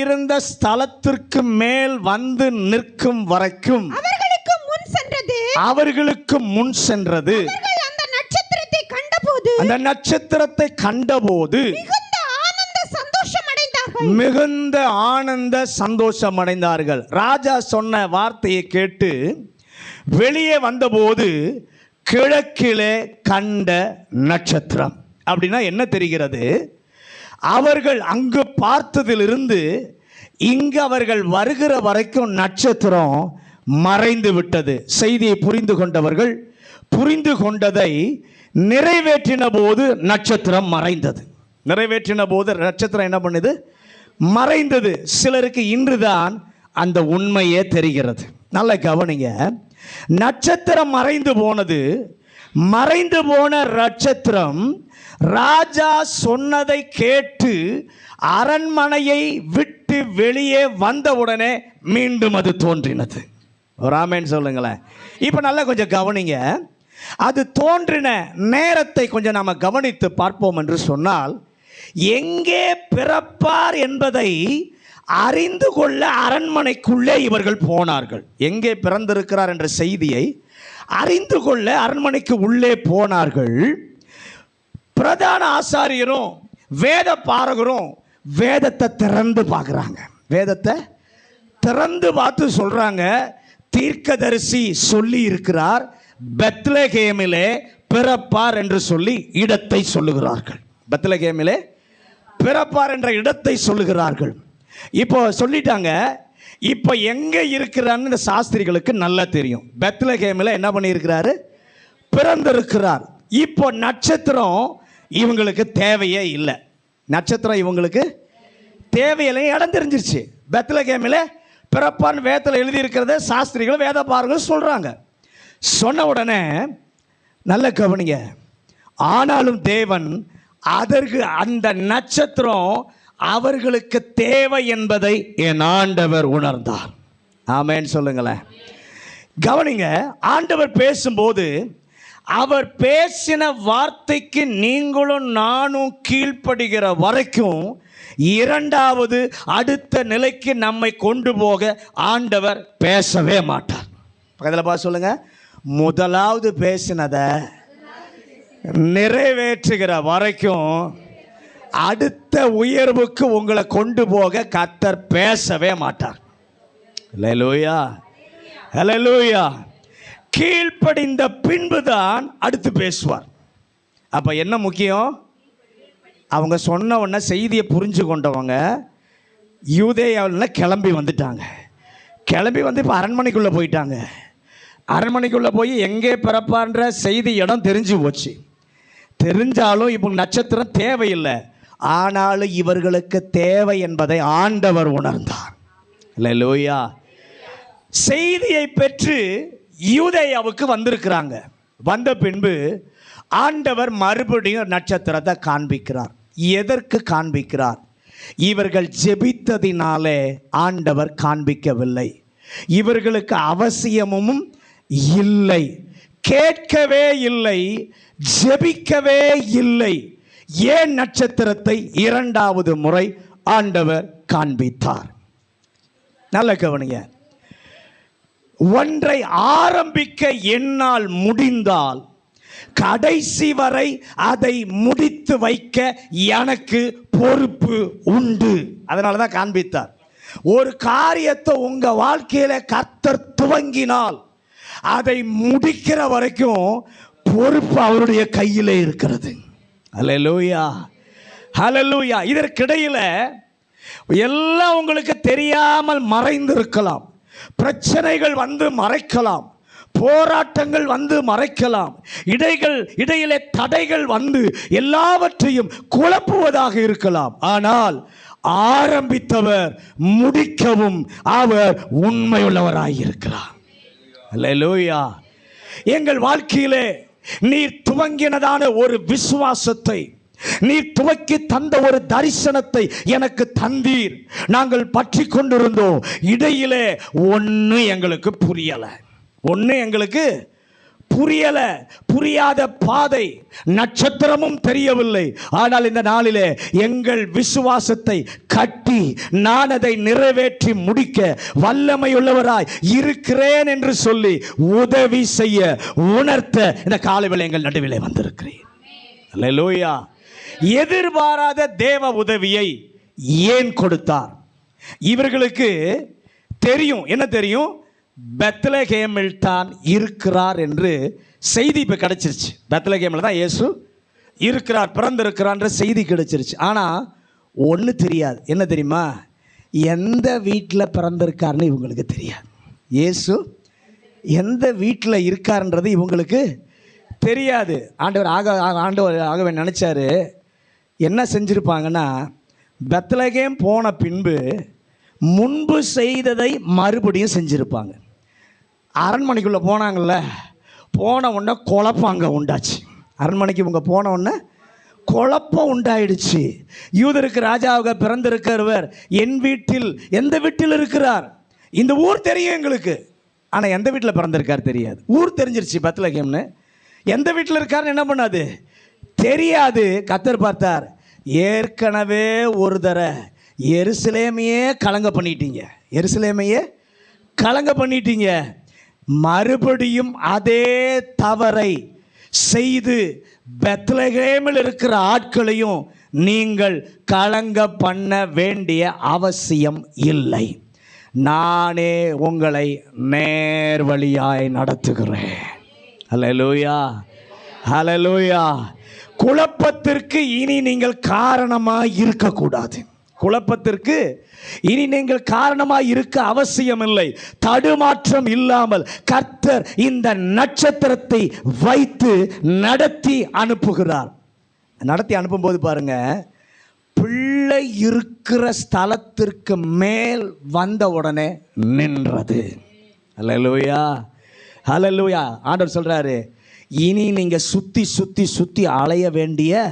Speaker 1: இருந்த ஸ்தலத்திற்கு மேல் வந்து நிற்கும் வரைக்கும் அவர்களுக்கு முன் சென்றது. அந்த நட்சத்திரத்தை கண்டபோது மிகுந்த ஆனந்த சந்தோஷம் அடைந்தார்கள். ராஜா சொன்ன வார்த்தையை கேட்டு வெளியே வந்தபோது கிழக்கிலே கண்ட நட்சத்திரம். அப்படின்னா என்ன தெரிகிறது? அவர்கள் அங்கு பார்த்ததிலிருந்து இங்கு அவர்கள் வருகிற வரைக்கும் நட்சத்திரம் மறைந்து விட்டது. செய்தியை புரிந்து கொண்டவர்கள் புரிந்து கொண்டதை நிறைவேற்றின போது நட்சத்திரம் மறைந்தது. நிறைவேற்றின போது நட்சத்திரம் என்ன பண்ணுது? மறைந்தது. சிலருக்கு இன்றுதான் அந்த உண்மையே தெரிகிறது. நல்ல கவனிங்க. நட்சத்திரம் மறைந்து போனது. மறைந்து போன நட்சத்திரம் ராஜா சொன்னதை கேட்டு அரண்மனையை விட்டு வெளியே வந்தவுடனே மீண்டும் அது தோன்றினது. ஒரு ஆமென் சொல்லுங்களேன். இப்போ நல்லா கொஞ்சம் கவனிங்க. அது தோன்றின நேரத்தை கொஞ்சம் நாம் கவனித்து பார்ப்போம் என்று சொன்னால், எங்கே பிறப்பார் என்பதை அறிந்து கொள்ள அரண்மனைக்குள்ளே இவர்கள் போனார்கள். எங்கே பிறந்திருக்கிறார் என்ற செய்தியை அறிந்து கொள்ள அரண்மனைக்கு உள்ளே போனார்கள். பிரதான ஆசாரியரும் வேத பாரகரும் வேதத்தை திறந்து பார்க்குறாங்க. வேதத்தை திறந்து பார்த்து சொல்றாங்க, தீர்க்கதரிசி சொல்லி இருக்கிறார், பெத்லகேமிலே பிறப்பார் என்று சொல்லி இடத்தை சொல்லுகிறார்கள். பெத்லகேமிலே பிறப்பார் என்ற இடத்தை சொல்லுகிறார்கள். இப்போ சொல்லிட்டாங்க. இப்போ எங்கே இருக்கிறான்னு இந்த சாஸ்திரிகளுக்கு நல்லா தெரியும். பெத்லகேமில் என்ன பண்ணியிருக்கிறாரு? பிறந்திருக்கிறார். இப்போ நட்சத்திரம் இவங்களுக்கு தேவையே இல்லை. நட்சத்திரம் இவங்களுக்கு தேவையில்லை. இடம் தெரிஞ்சிருச்சு. பெத்லகேமில் பிறப்பான்னு வேதத்தில் எழுதியிருக்கிறத சாஸ்திரிகள் வேத பாருங்கள் சொல்கிறாங்க. சொன்ன உடனே நல்ல கவனிங்க. ஆனாலும் தேவன் அதற்கு அந்த நட்சத்திரம் அவர்களுக்கு தேவை என்பதை என் ஆண்டவர் உணர்ந்தார். ஆமென் சொல்லுங்களேன். கவனிங்க. ஆண்டவர் பேசும்போது அவர் பேசின வார்த்தைக்கு நீங்களும் நானும் கீழ்ப்படுகிற வரைக்கும் இரண்டாவது அடுத்த நிலைக்கு நம்மை கொண்டு போக ஆண்டவர் பேசவே மாட்டார். பக்கத்தில் பார்த்து சொல்லுங்க. முதலாவது பேசினதை நிறைவேற்றுகிற வரைக்கும் அடுத்த உயர்வுக்கு உங்களை கொண்டு போக கர்த்தர் பேசவே மாட்டார். ஹல்லேலூயா, ஹல்லேலூயா. கீழ்ப்படிந்த பின்புதான் அடுத்து பேசுவார். அப்போ என்ன முக்கியம்? அவங்க சொன்ன உடனே செய்தியை புரிஞ்சு கொண்டவங்க யூதேயாவில் கிளம்பி வந்துட்டாங்க. கிளம்பி வந்து இப்போ அரண்மனைக்குள்ளே போயிட்டாங்க. அரண்மனைக்குள்ளே போய் எங்கே பிறப்பான்ற செய்தி இடம் தெரிஞ்சு போச்சு. தெரிஞ்சாலும் இப்போ நட்சத்திரம் தேவையில்லை. ஆனாலும் இவர்களுக்கு தேவை என்பதை ஆண்டவர் உணர்ந்தார். அல்லேலூயா. செய்தியை பெற்று யூதேயாவுக்கு வந்திருக்கிறாங்க. வந்த பின்பு ஆண்டவர் மறுபடியும் நட்சத்திரத்தை காண்பிக்கிறார். எதற்கு காண்பிக்கிறார்? இவர்கள் ஜெபித்ததினாலே ஆண்டவர் காண்பிக்கவில்லை. இவர்களுக்கு அவசியமும் இல்லை, கேட்கவே இல்லை, ஜெபிக்கவே இல்லை. ஏன் நட்சத்திரத்தை இரண்டாவது முறை ஆண்டவர் காண்பித்தார்? நல்ல கவனிங்க. ஒன்றை ஆரம்பிக்க என்னால் முடிந்தால் கடைசி வரை அதை முடித்து வைக்க எனக்கு பொறுப்பு உண்டு. அதனால தான் காண்பித்தார். ஒரு காரியத்தை உங்க வாழ்க்கையில கர்த்தர் துவங்கினால் அதை முடிக்கிற வரைக்கும் பொறுப்பு அவருடைய கையிலே இருக்கிறது. அல்லேலூயா, ஹல்லேலூயா. இதற்கிடையில எல்லாம் உங்களுக்கு தெரியாமல் மறைந்திருக்கலாம். பிரச்சனைகள் வந்து மறைக்கலாம், போராட்டங்கள் வந்து மறைக்கலாம், இடையிலே தடைகள் வந்து எல்லாவற்றையும் குழப்புவதாக இருக்கலாம். ஆனால் ஆரம்பித்தவர் முடிக்கவும் அவர் உண்மையுள்ளவராயிருக்கிறார். அல்லேலூயா. எங்கள் வாழ்க்கையிலே நீர் துவங்கினதான ஒரு விசுவாசத்தை, நீர் துவக்கி தந்த ஒரு தரிசனத்தை எனக்கு தந்தீர். நாங்கள் பற்றி கொண்டிருந்தோம். இடையிலே ஒன்று எங்களுக்கு புரியல, புரியாத பாதை, நட்சத்திரமும் தெரியவில்லை. ஆனால் இந்த நாளிலே எங்கள் விசுவாசத்தை கட்டி நான் அதை நிறைவேற்றி முடிக்க வல்லமையுள்ளவராய் இருக்கிறேன் என்று சொல்லி உதவி செய்ய உணர்த்த இந்த காலைவேளை எங்கள் நடுவிலே வந்திருக்கிறேன். அல்லேலூயா. எதிர்பாராத தேவ உதவியை ஏன் கொடுத்தார்? இவர்களுக்கு தெரியும். என்ன தெரியும்? பெத்லகேமில் தான் இருக்கிறார் என்று செய்தி இப்போ கிடைச்சிருச்சு. பெத்லகேமில் தான் இயேசு இருக்கிறார், பிறந்திருக்கிறான்ற செய்தி கிடைச்சிருச்சு. ஆனால் ஒன்று தெரியாது. என்ன தெரியுமா? எந்த வீட்டில் பிறந்திருக்காருன்னு இவங்களுக்கு தெரியாது. இயேசு எந்த வீட்டில் இருக்காருன்றது இவங்களுக்கு தெரியாது. ஆகவே நினச்சாரு, என்ன செஞ்சுருப்பாங்கன்னா, பெத்லகேம் போன பின்பு முன்பு செய்ததை மறுபடியும் செஞ்சுருப்பாங்க. அரண்மனைக்குள்ளே போனாங்கள்ல, போன உடனே குழப்பம் அங்கே உண்டாச்சு. அரண்மனைக்கு இவங்க போன உடனே குழப்பம் உண்டாயிடுச்சு. யூதருக்கு ராஜாவாக பிறந்திருக்கிறவர் எந்த வீட்டில் இருக்கிறார்? இந்த ஊர் தெரியும் எங்களுக்கு, ஆனால் எந்த வீட்டில் பிறந்திருக்கார் தெரியாது. ஊர் தெரிஞ்சிருச்சு பெத்லகேம்னு, எந்த வீட்டில் இருக்காருன்னு என்ன பண்ணாது தெரியாது. கர்த்தர் பார்த்தார், ஏற்கனவே ஒரு தடவை எருசலேமையே கலங்க பண்ணிட்டீங்க, மறுபடியும் அதே தவறை செய்து பெத்லகேமில் இருக்கிற ஆட்களையும் நீங்கள் கலங்க பண்ண வேண்டிய அவசியம் இல்லை. நானே உங்களை நேர் வழியாய் நடத்துகிறேன். அல்லேலூயா, அல்லேலூயா. குழப்பத்திற்கு இனி நீங்கள் காரணமாய் இருக்கக்கூடாது. குழப்பத்திற்கு இனி நீங்கள் காரணமாய் இருக்க அவசியமில்லை. தடுமாற்றம் இல்லாமல் கர்த்தர் இந்த நட்சத்திரத்தை வைத்து நடத்தி அனுப்புகிறார். நடத்தி அனுப்பும்போது பாருங்க, பிள்ளை இருக்கிற ஸ்தலத்திற்கு மேல் வந்த உடனே நின்றது. அல்லேலூயா, அல்லேலூயா. ஆண்டவர் சொல்றாரு, இனி நீங்க சுத்தி அலைய வேண்டிய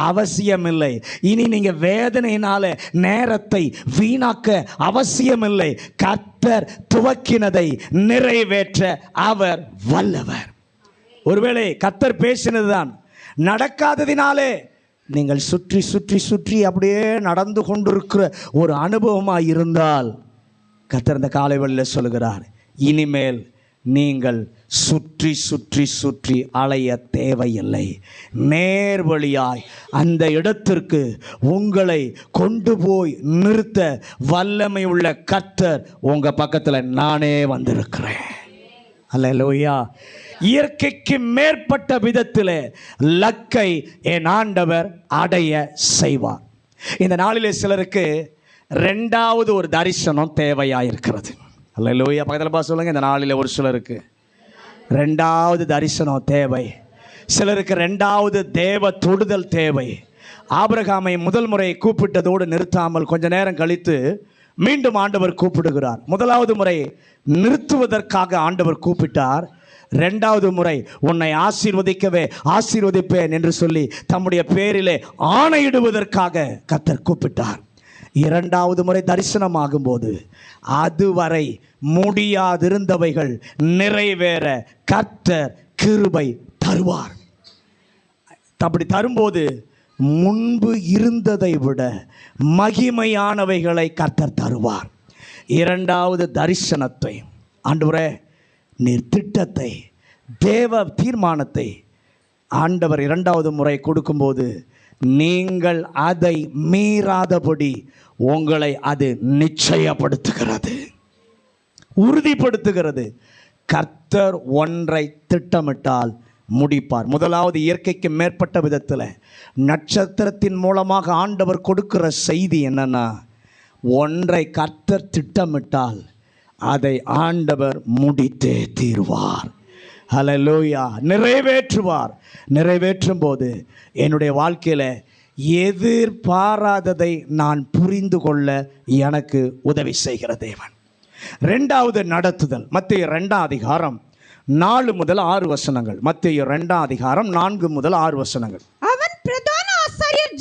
Speaker 1: அவசியமில்லை. இனி நீங்க வேதனையினால நேரத்தை வீணாக்க அவசியமில்லை. கர்த்தர் துவக்கினதை நிறைவேற்ற அவர் வல்லவர். ஒருவேளை கர்த்தர் பேசினதுதான் நடக்காததினாலே நீங்கள் சுற்றி அப்படியே நடந்து கொண்டிருக்கிற ஒரு அனுபவமாக இருந்தால், கர்த்தர் இந்த காலை வேளையில் சொல்கிறார், இனிமேல் நீங்கள் சுற்றி அலைய தேவையில்லை. நேர் வழியாய் அந்த இடத்திற்கு உங்களை கொண்டு போய் நிறுத்த வல்லமை உள்ள கர்த்தர் உங்க பக்கத்தில் நானே வந்திருக்கிறேன். அல்லேலூயா. இயற்கைக்கு மேற்பட்ட விதத்தில் லக்கை என் ஆண்டவர் அடைய செய்வார். இந்த நாளிலே சிலருக்கு ரெண்டாவது ஒரு தரிசனம் தேவையாயிருக்கிறது. அல்லேலூயா. பக்கத்தில் சொல்லுங்க, இந்த நாளில் ஒரு சிலருக்கு ரெண்டாவது தரிசனம் தேவை. சிலருக்கு ரெண்டாவது தேவ தொடுதல் தேவை. ஆபிரகாமை முதல் முறை கூப்பிட்டதோடு நிறுத்தாமல் கொஞ்ச நேரம் கழித்து மீண்டும் ஆண்டவர் கூப்பிடுகிறார். முதலாவது முறை நிறுத்துவதற்காக ஆண்டவர் கூப்பிட்டார். ரெண்டாவது முறை உன்னை ஆசீர்வதிப்பேன் என்று சொல்லி தம்முடைய பேரிலே ஆணையிடுவதற்காக கர்த்தர் கூப்பிட்டார். இரண்டாவது முறை தரிசனமாகும் போது அதுவரை முடியாதிருந்தவைகள் நிறைவேற கர்த்தர் கிருபை தருவார். அப்படி தரும்போது முன்பு இருந்ததை விட மகிமையானவைகளை கர்த்தர் தருவார். இரண்டாவது தரிசனத்தை, ஆண்டவரே நீர் திட்டத்தை, தேவ தீர்மானத்தை ஆண்டவர் இரண்டாவது முறை கொடுக்கும்போது நீங்கள் அதை மீறாதபடி உங்களை அது நிச்சயப்படுத்துகிறது, உறுதிப்படுத்துகிறது. கர்த்தர் ஒன்றை திட்டமிட்டால் முடிப்பார். முதலாவது இயற்கைக்கு மேற்பட்ட விதத்தில் நட்சத்திரத்தின் மூலமாக ஆண்டவர் கொடுக்கிற செய்தி என்னன்னா, ஒன்றை கர்த்தர் திட்டமிட்டால் அதை ஆண்டவர் முடித்தே தீர்வார். ஹல்லேலூயா. நிறைவேற்றுவார். நிறைவேற்றும் போது என்னுடைய வாழ்க்கையில் எதிர்பாராததை நான் புரிந்து கொள்ள எனக்கு உதவி செய்கிற தேவன். ரெண்டாவது நடத்துதல். மத்தேயு 2 அதிகாரம் 4 முதல் 6 வசனங்கள். மத்தேயு 2 அதிகாரம் 4 முதல் 6 வசனங்கள்.
Speaker 2: அவன் பிரதான ஆசாரியர்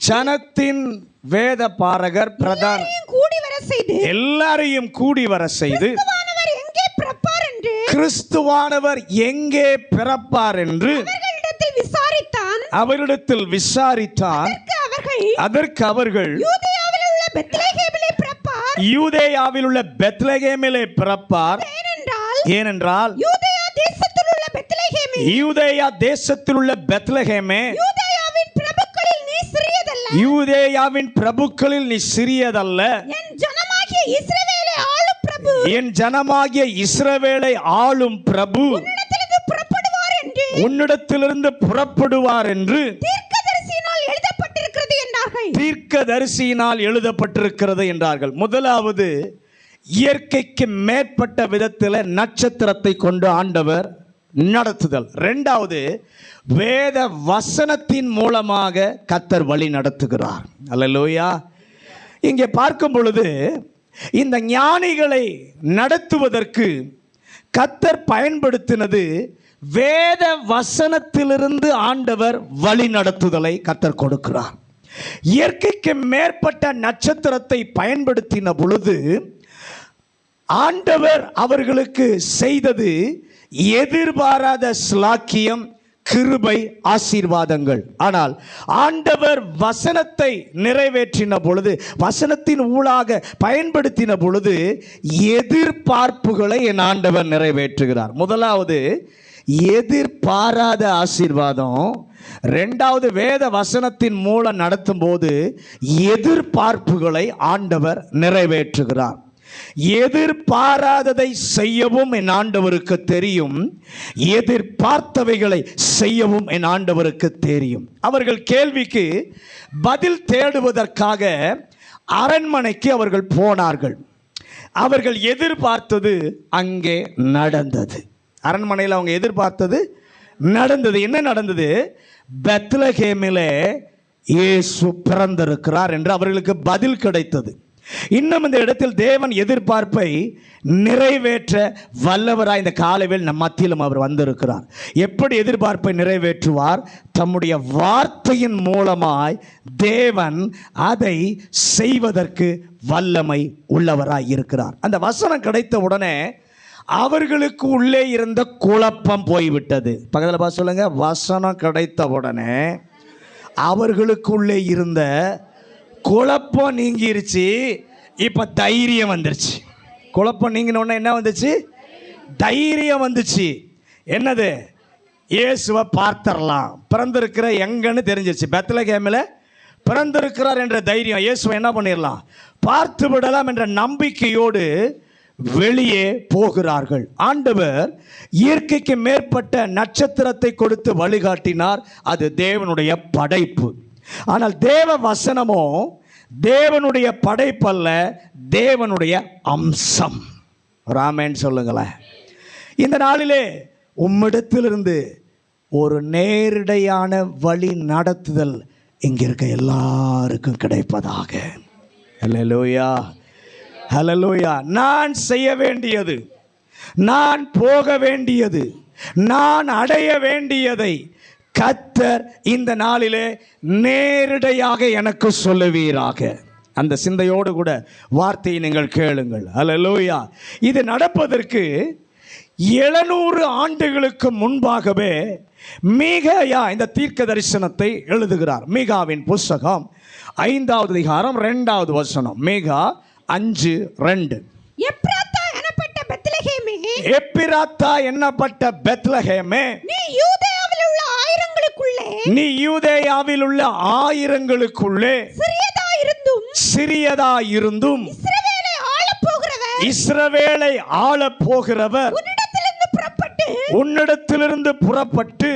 Speaker 2: ஜனத்தின் வேதபாரகர் பிரதான
Speaker 1: எல்லாரையும் கூடி வர செய்து கிறிஸ்துவானவர் எங்கே பிறப்பார் என்று அவரிடத்தில் விசாரித்தான். அதற்கு அவர்கள் யூதேயாவில் உள்ள பெத்லகேமிலே பிறப்பார். ஏனென்றால் யூதேயா தேசத்தில் உள்ள பெத்லகேமே, யூதேயாவின் பிரபுக்களில் நீ சிறியதல்ல, என் ஜனமாகிய இஸ்ரவேலை ஆளும் பிரபு உன்னிடத்திலிருந்து புறப்படுவார் என்று தீர்க்கதரிசியினால் எழுதப்பட்டிருக்கிறது என்றார்கள். முதலாவது இயற்கைக்கு மேற்பட்ட விதத்தில் நட்சத்திரத்தை கொண்டு ஆண்டவர் நடத்துதல். இரண்டாவது வேத வசனத்தின் மூலமாக கர்த்தர் வழி நடத்துகிறார். அல்லேலூயா. இங்கே பார்க்கும் பொழுது இந்த ஞானிகளை நடத்துவதற்கு கர்த்தர் பயன்படுத்தினது வேத வசனத்திலிருந்து ஆண்டவர் வழி நடத்துதலை கர்த்தர் கொடுக்கிறார். இயற்கைக்கு மேற்பட்ட நட்சத்திரத்தை பயன்படுத்தின பொழுது ஆண்டவர் அவர்களுக்கு செய்தது எதிர்பாராத ஸ்லாக்கியம், கிருபை, ஆசீர்வாதங்கள். ஆனால் ஆண்டவர் வசனத்தை நிறைவேற்றின பொழுது, வசனத்தின் ஊடாக பயன்படுத்தின பொழுது எதிர்பார்ப்புகளை என் ஆண்டவர் நிறைவேற்றுகிறார். முதலாவது எதிர்பாராத ஆசீர்வாதம். இரண்டாவது வேத வசனத்தின் மூலம் நடத்தும் போது எதிர்பார்ப்புகளை ஆண்டவர் நிறைவேற்றுகிறார். எதிர்பாராததை செய்யவும் என் ஆண்டவருக்கு தெரியும், எதிர்பார்த்தவைகளை செய்யவும் என் ஆண்டவருக்கு தெரியும். அவர்கள் கேள்விக்கு பதில் தேடுவதற்காக அரண்மனைக்கு அவர்கள் போனார்கள். அவர்கள் எதிர்பார்த்தது அங்கே நடந்தது. அரண்மனையில் அவங்க எதிர்பார்த்தது நடந்தது. என்ன நடந்தது? பெத்லகேமிலே இயேசு பிறந்திருக்கிறார் என்று அவர்களுக்கு பதில் கிடைத்தது. இன்னும் இந்த இடத்தில் தேவன் எதிர்பார்ப்பை நிறைவேற்ற வல்லவராய் இந்த காலையில் நம் மத்தியிலும் அவர் வந்திருக்கிறார். எப்படி எதிர்பார்ப்பை நிறைவேற்றுவார்? தம்முடைய வார்த்தையின் மூலமாய் தேவன் அதை செய்வதற்கு வல்லமை உள்ளவராய் இருக்கிறார். அந்த வசனம் கிடைத்த உடனே அவர்களுக்கு உள்ளே இருந்த குழப்பம் போய்விட்டது. பக்கத்தில் பார்த்து சொல்லுங்க, வசனம் கிடைத்த உடனே அவர்களுக்குள்ளே இருந்த குழப்பம் நீங்கிருச்சு. இப்போ தைரியம் வந்துருச்சு. குழப்பம் நீங்கினோடனே என்ன வந்துச்சு? தைரியம் வந்துச்சு. என்னது? இயேசுவை பார்த்தரலாம், பிறந்திருக்கிற எங்கன்னு தெரிஞ்சிருச்சு. பெத்லகேமில் பிறந்திருக்கிறார் என்ற தைரியம். இயேசுவை என்ன பண்ணிடலாம்? பார்த்து விடலாம் என்ற நம்பிக்கையோடு வெளியே போகிறார்கள். ஆண்டவர் இயற்கைக்கு மேற்பட்ட நட்சத்திரத்தை கொடுத்து வழிகாட்டினார். அது தேவனுடைய படைப்பு. ஆனால் தேவ வசனமோ தேவனுடைய படைப்பல்ல, தேவனுடைய அம்சம். ராமேன் சொல்லுங்களேன். இந்த நாளிலே உம்மிடத்திலிருந்து ஒரு நேரடியான வழி நடத்துதல் இங்கே இருக்க எல்லாருக்கும் கிடைப்பதாக. ஹல்லேலூயா, ஹல்லேலூயா. நான் செய்ய வேண்டியது, நான் போக வேண்டியது, நான் அடைய வேண்டியதை கர்த்தர் இந்த நாளிலே நேரடியாக எனக்கு சொல்லுவீராக. அந்த சிந்தையோடு கூட வார்த்தையை நீங்கள் கேளுங்கள். ஹல்லேலூயா. இது நடப்பதற்கு 700 ஆண்டுகளுக்கு முன்பாகவே மீகாயா இந்த தீர்க்க தரிசனத்தை எழுதுகிறார். மீகாவின் புஸ்தகம் 5வது அதிகாரம் 2வது வசனம். மீகா 5:2.
Speaker 2: எப்ராத்தா எனப்பட்ட பெத்லகேமே,
Speaker 1: எப்பிராத்தா என்னப்பட்ட பெத்லகேமே,
Speaker 2: நீ யூதேயாவில் உள்ள ஆயிரங்களுக்குள்ளே,
Speaker 1: நீ யூதேயாவில் உள்ள ஆயிரங்களுக்குள்ளே சிறியதாயிருந்தும்
Speaker 2: இஸ்ரவேலை ஆளப் போகிறவர்,
Speaker 1: இஸ்ரவேலை ஆளப் போகிறவர் உன்னிடத்திலிருந்து புறப்பட்டு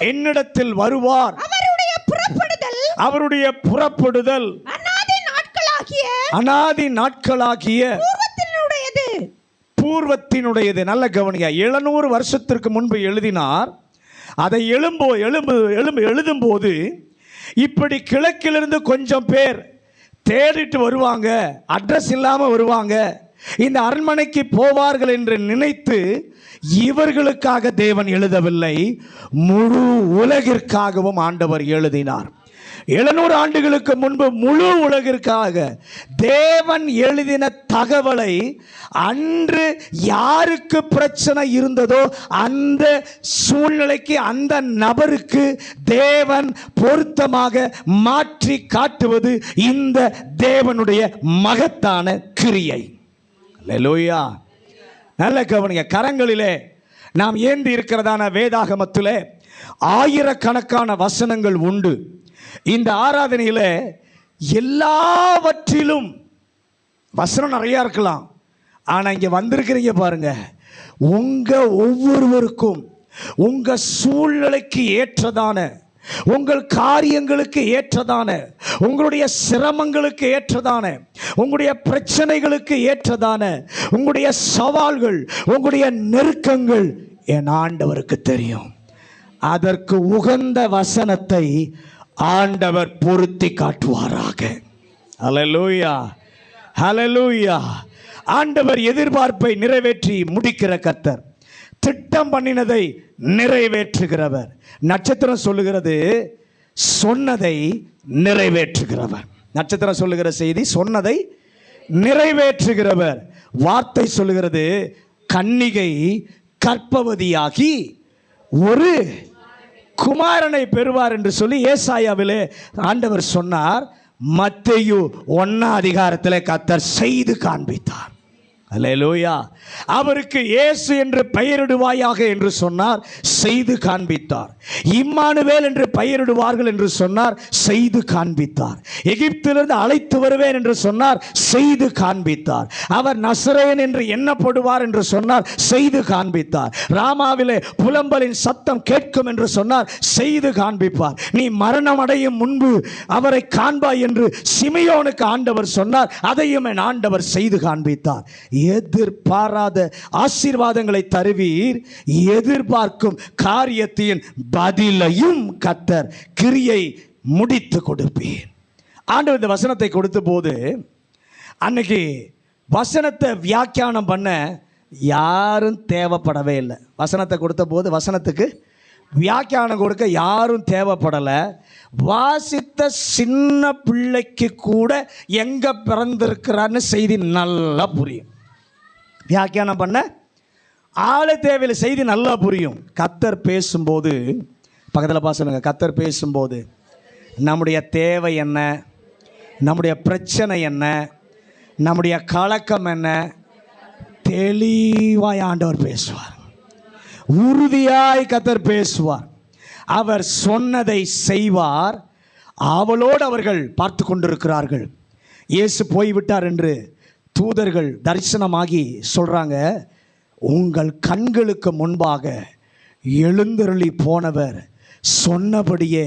Speaker 1: என்னிடத்தில் வருவார். அவருடைய புறப்படுதல் அநாதி நாட்களாகிய பூர்வத்தினுடையது. நல்ல கவனியா, 700 வருஷத்திற்கு முன்பு எழுதினார். அதை எழுதும்போது இப்படி கிழக்கிலிருந்து கொஞ்சம் பேர் தேடிட்டு வருவாங்க, அட்ரஸ் இல்லாமல் வருவாங்க, இந்த அரண்மனைக்கு போவார்கள் என்று நினைத்து இவர்களுக்காக தேவன் எழுதவில்லை, முழு உலகிற்காகவும் ஆண்டவர் எழுதினார். 700 ஆண்டுகளுக்கு முன்பு முழு உலகிற்காக தேவன் எழுதின தகவலை அன்று யாருக்கு பிரச்சனை இருந்ததோ அந்த சூழ்நிலைக்கு, அந்த நபருக்கு தேவன் பொருத்தமாக மாற்றி காட்டுவது இந்த தேவனுடைய மகத்தான கிரியை. அல்லேலூயா. நல்ல கவனிங்க. கரங்களிலே நாம் ஏந்தி இருக்கிறதான வேதாகமத்திலே ஆயிரக்கணக்கான வசனங்கள் உண்டு. இந்த ஆராதனையில் எல்லாவற்றிலும் வசனம் நிறையா இருக்கலாம், ஆனால் இங்கே வந்திருக்கிறீங்க பாருங்க, உங்கள் ஒவ்வொருவருக்கும் உங்கள் சூழ்நிலைக்கு ஏற்றதான, உங்கள் காரியங்களுக்கு ஏற்றதான, உங்களுடைய சிரமங்களுக்கு ஏற்றதான, உங்களுடைய பிரச்சனைகளுக்கு ஏற்றதான, உங்களுடைய சவால்கள், உங்களுடைய நெருக்கங்கள் என் ஆண்டவருக்கு தெரியும். அதற்கு உகந்த வசனத்தை ஆண்டவர் பொருத்தி காட்டுவாராக. ஹல்லேலூயா, ஹல்லேலூயா. ஆண்டவர் எதிர்பார்ப்பை நிறைவேற்றி முடிக்கிற கர்த்தர், திட்டம் பண்ணினதை நிறைவேற்றுகிறவர். நட்சத்திரம் சொல்லுகிறது சொன்னதை நிறைவேற்றுகிறவர். நட்சத்திரம் சொல்லுகிற செய்தி சொன்னதை நிறைவேற்றுகிறவர். வார்த்தை சொல்லுகிறது கன்னிகை கர்ப்பவதியாகி ஒரு குமாரனை பெறுவார் என்று சொல்லி ஏசாயாவிலே ஆண்டவர் சொன்னார். மத்தேயு 1 அதிகாரத்திலே கர்த்தர் செய்து காண்பித்தார். அல்லேலூயா. அவருக்கு இயேசு என்று பெயரிடுவாயாக என்று சொன்னார், செய்து காண்பித்தார். இம்மானுவேல் என்று பெயரிடுவார்கள் என்று சொன்னார், செய்து காண்பித்தார். எகிப்திலிருந்து அழைத்து வருவேன் என்று சொன்னார், செய்து காண்பித்தார். அவர் நசரேயன் என்று எண்ணப்படுவார் என்று சொன்னார், செய்து காண்பித்தார். ராமாவிலே புலம்பலின் சத்தம் கேட்கும் என்று சொன்னார், செய்து காண்பிப்பார். நீ மரணம் அடையும் முன்பு அவரை காண்பாய் என்று சிமியோனுக்கு ஆண்டவர் சொன்னார், அதையும் என் ஆண்டவர் செய்து காண்பித்தார். எதிர்பாராத ஆசீர்வாதங்களை தருவீர், எதிர்பார்க்கும் காரியத்தின் பதிலையும் கர்த்தர் கிரியை முடித்து கொடுப்பீர். ஆண்டவர் இந்த வசனத்தை கொடுத்த போது அன்னைக்கு வசனத்தை வியாக்கியானம் பண்ண யாரும் தேவைப்படவே இல்லை. வசனத்தை கொடுத்த போது வசனத்துக்கு வியாக்கியானம் கொடுக்க யாரும் தேவைப்படலை. வாசித்த சின்ன பிள்ளைக்கு கூட எங்கே பிறந்திருக்கிறான்னு செய்தி நல்லா புரியும். வியாக்கியானம் பண்ண ஆளு தேவையில்லை, செய்தி நல்லா புரியும். கர்த்தர் பேசும்போது, பக்கத்தில் பாசனுங்க, கர்த்தர் பேசும்போது நம்முடைய தேவை என்ன, நம்முடைய பிரச்சனை என்ன, நம்முடைய கலக்கம் என்ன, தெளிவாய் ஆண்டவர் பேசுவார். உறுதியாய் கர்த்தர் பேசுவார். அவர் சொன்னதை செய்வார். அவளோடு அவர்கள் பார்த்து கொண்டிருக்கிறார்கள். இயேசு போய்விட்டார் என்று தூதர்கள் தரிசனமாகி சொல்கிறாங்க, உங்கள் கண்களுக்கு முன்பாக எழுந்தருளி போனவர் சொன்னபடியே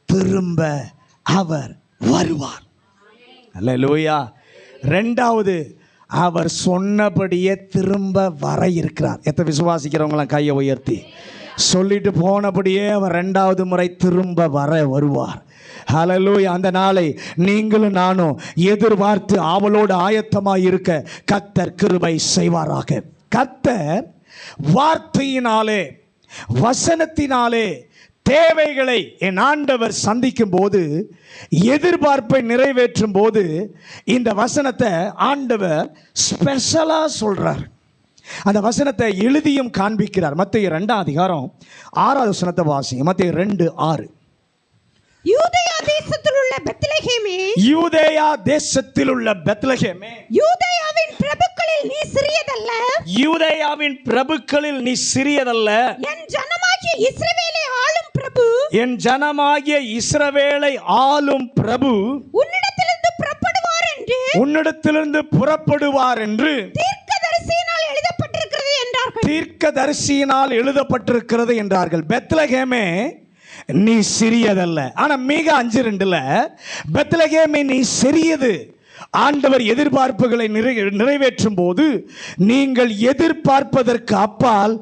Speaker 1: திரும்ப அவர் வருவார். அல்லேலூயா. 2வது அவர் சொன்னபடியே திரும்ப வர இருக்கிறார். எத்தனை விசுவாசிக்கிறவங்களாம் கையை உயர்த்தி சொல்லிட்டு போனபடியே அவர் 2வது முறை திரும்ப வருவார். ஹல்லேலூயா. அந்த நாளை நீங்களும் நானும் எதிர்பார்த்து ஆவலோடு ஆயத்தமாக இருக்க கர்த்தர் கிருபை செய்வாராக. கர்த்தர் வார்த்தையினாலே வசனத்தினாலே தேவைகளை என் ஆண்டவர் சந்திக்கும் போது, எதிர்பார்ப்பை நிறைவேற்றும் போது இந்த வசனத்தை ஆண்டவர் ஸ்பெஷலாக சொல்றார். அந்த வசனத்தை எழுதியும் காண்பிக்கிறார். மத்தேயு 2ஆம் அதிகாரம் 6வது வசனத்தை வாசிங்க. மத்தேயு 2:6.
Speaker 2: யூதேயா தேசத்தில் உள்ள பெத்லகேமே,
Speaker 1: யூதேயா தேசத்தில் உள்ள பெத்லகேமே,
Speaker 2: யூதேயாவின் பிரபுக்களில் நீ சிறியதல்ல,
Speaker 1: யூதேயாவின் பிரபுக்களில் நீ சிறியதல்ல,
Speaker 2: என் ஜனமாகிய இஸ்ரவேலை ஆளும் பிரபு,
Speaker 1: என் ஜனமாகிய இஸ்ரவேலை ஆளும் பிரபு
Speaker 2: உன்னிடத்திலிருந்து புறப்படுவார் என்று,
Speaker 1: உன்னிடத்திலிருந்து புறப்படுவார் என்று
Speaker 2: தீர்க்கதரிசியினால் எழுதப்பட்டிருக்கிறது என்றார்கள்.
Speaker 1: தீர்க்கதரிசியினால் எழுதப்பட்டிருக்கிறது என்றார்கள். பெத்லகேமே நீ சிறியதல்ல. ஆனா மீகா 5:2 பெத்லகேமே நீ சிறியது. ஆண்டவர் எதிர்பார்ப்புகளை நிறைவேற்றும் போது நீங்கள் எதிர்பார்ப்பதற்கு அப்பால்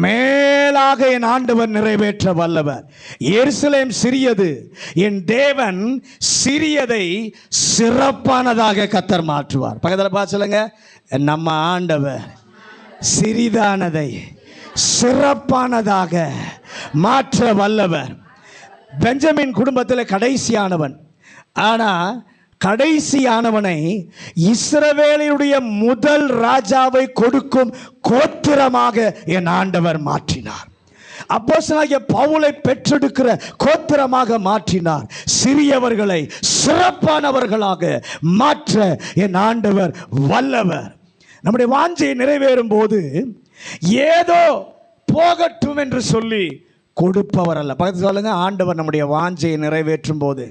Speaker 1: மேலாக என் ஆண்டவர் நிறைவேற்ற வல்லவர். எருசலேம் சிறியது, என் தேவன் சிறியதை சிறப்பானதாக கர்த்தர் மாற்றுவார். பக்கத்தில் பார்த்து சொல்லுங்க, நம்ம ஆண்டவர் சிறிதானதை சிறப்பானதாக மாற்ற வல்லவர். பெஞ்சமின் குடும்பத்தில் கடைசியானவன். ஆனால் கடைசியானவனை இஸ்ரவேலுடைய முதல் ராஜாவை கொடுக்கும் கோத்திரமாக என் ஆண்டவர் மாற்றினார். அப்போஸ்தலனாகிய பவுலை பெற்றெடுக்கிற கோத்திரமாக மாற்றினார். சிறியவர்களை சிறப்பானவர்களாக மாற்ற என் ஆண்டவர் வல்லவர். நம்முடைய வாஞ்சை நிறைவேறும் போது ஏதோ போகட்டும் என்று சொல்லி கொடுப்பவர் அல்ல. பக்கத்தில் சொல்லுங்க, ஆண்டவர் நம்முடைய வாஞ்சையை நிறைவேற்றும் போது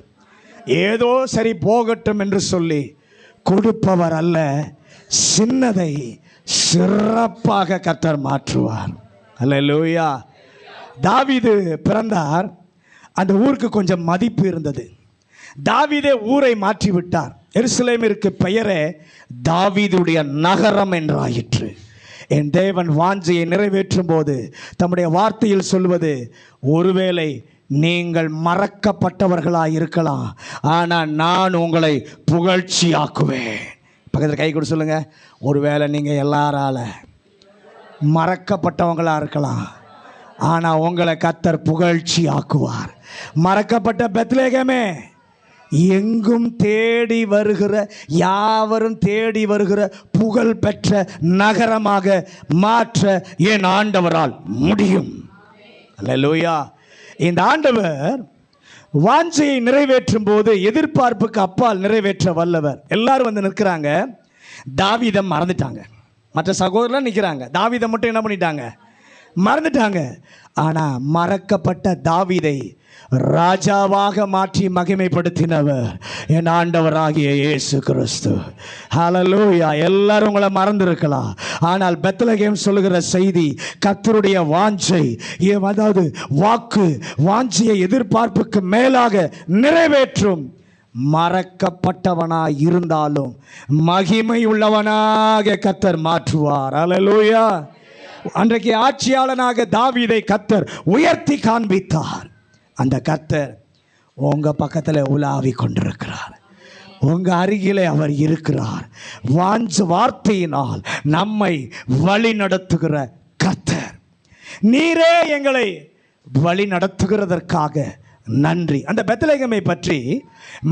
Speaker 1: ஏதோ சரி போகட்டும் என்று சொல்லி கொடுப்பவர் அல்ல, சின்னதை சிறப்பாக கர்த்தர் மாற்றுவார். அல்லேலூயா. தாவீது பிறந்தார். அந்த ஊருக்கு கொஞ்சம் மதிப்பு இருந்தது. தாவீதே ஊரை மாற்றி விட்டார். எருசலேமிற்கு பெயரே தாவீதுடைய நகரம் என்றாயிற்று. என் தேவன் வாஞ்சையை நிறைவேற்றும் போது தம்முடைய வார்த்தையில் சொல்வது, ஒருவேளை நீங்கள் மறக்கப்பட்டவர்களாக இருக்கலாம், ஆனால் நான் உங்களை புகழ்ச்சியாக்குவேன். பக்கத்தில் கை கொடு சொல்லுங்க, ஒருவேளை நீங்கள் எல்லாரால மறக்கப்பட்டவங்களாக இருக்கலாம், ஆனால் உங்களை கர்த்தர் புகழ்ச்சி ஆக்குவார். மறக்கப்பட்ட பெத்லகேமே, எங்கும் தேடி வருகிற யாவரும் தேடி வருகிற புகழ் பெற்ற நகரமாக மாற்ற என் ஆண்டவரால் முடியும். அல்லேலூயா. இந்த ஆண்டவர் வாஞ்சையை நிறைவேற்றும் போது எதிர்பார்ப்புக்கு அப்பால் நிறைவேற்ற வல்லவர். எல்லாரும் வந்து நிற்கிறாங்க. தாவீதை மறந்துட்டாங்க. மற்ற சகோதரர்கள் நிற்கிறாங்க. தாவீதை மட்டும் என்ன பண்ணிட்டாங்க? மறந்துட்டாங்க. ஆனால் மறக்கப்பட்ட தாவீதை ராஜாவாக மாற்றி மகிமைப்படுத்தினவர் என் ஆண்டவராகிய இயேசு கிறிஸ்து. ஹல்லேலூயா. எல்லாரும் உங்களை மறந்திருக்கலாம், ஆனால் பெத்லகேம் சொல்லுகிற செய்தி கர்த்தருடைய வாஞ்சை, அதாவது வாக்கு வாஞ்சையை எதிர்பார்ப்புக்கு மேலாக நிறைவேற்றும். மறக்கப்பட்டவனாய் இருந்தாலும் மகிமை உள்ளவனாக கர்த்தர் மாற்றுவார். ஹல்லேலூயா. அன்றைக்கு ஆட்சியாளனாக தாவீதை கர்த்தர் உயர்த்தி காண்பித்தார். அந்த கர்த்தர் உங்க பக்கத்தில் உலாவி கொண்டிருக்கிறார். உங்க அருகிலே அவர் இருக்கிறார். வார்த்தையினால் நம்மை வழி நடத்துகிற கர்த்தர். நீரே எங்களை வழி நடத்துகிறதற்காக நன்றி. அந்த பெத்லகேமை பற்றி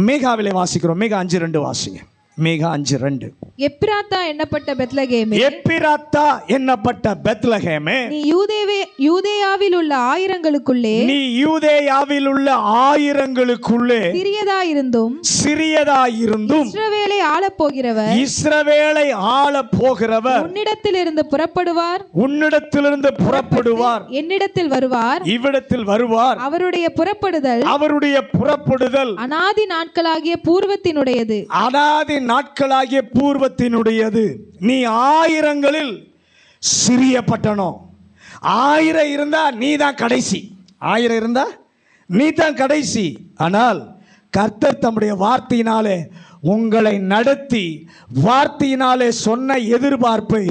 Speaker 1: மீகாவிலே வாசிக்கிறோம். மீகா 5:2 வாசிங்க. மீகா 5:2.
Speaker 3: எப்ராத்தா என்னப்பட்ட பெத்லகேமே,
Speaker 1: எப்பிராத்தா என்னப்பட்ட பெத்லகேமே,
Speaker 3: நீ யூதேயாவில் உள்ள ஆயிரங்களுக்குள்ளே,
Speaker 1: நீ யூதேயாவில் உள்ள ஆயிரங்களுக்குள்ளே
Speaker 3: சிறியதாயிருந்தும்
Speaker 1: இஸ்ரவேலை
Speaker 3: ஆளப் போகிறவர்,
Speaker 1: இஸ்ரவேலை ஆளப் போகிறவர்
Speaker 3: உன்னிடத்திலிருந்து புறப்படுவார், என்னிடத்தில் வருவார்,
Speaker 1: இவ்விடத்தில் வருவார்.
Speaker 3: அவருடைய புறப்படுதல் அநாதி நாட்களாகிய பூர்வத்தினுடையது,
Speaker 1: அநாதி நாட்களாகிய பூர்வத்தினுடையது. நீ ஆயிரங்களில் சிறிய பட்டணம். 1000 இருந்தா நீ தான் கடைசி. 1000 இருந்தா நீ தான் கடைசி. ஆனால் கர்த்தர் தம்முடைய வார்த்தையினாலே உங்களை நடத்தி வார்த்தையினாலே சொன்ன எதிர்பார்ப்பை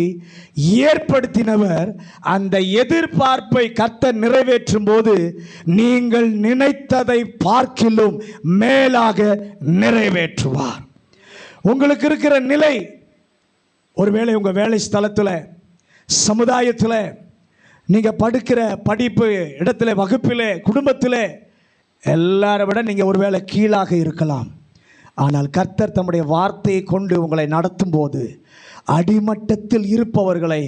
Speaker 1: ஏற்படுத்தினவர். அந்த எதிர்பார்ப்பை கர்த்தர் நிறைவேற்றும் போது நீங்கள் நினைத்ததை பார்க்கிலும் மேலாக நிறைவேற்றுவார். உங்களுக்கு இருக்கிற நிலை, ஒருவேளை உங்கள் வேலை ஸ்தலத்தில், சமுதாயத்தில், நீங்கள் படுக்கிற படிப்பு இடத்துல, வகுப்பில், குடும்பத்தில் எல்லாரை விட நீங்கள் ஒருவேளை கீழாக இருக்கலாம். ஆனால் கர்த்தர் தம்முடைய வார்த்தையை கொண்டு உங்களை நடத்தும் போது அடிமட்டத்தில் இருப்பவர்களை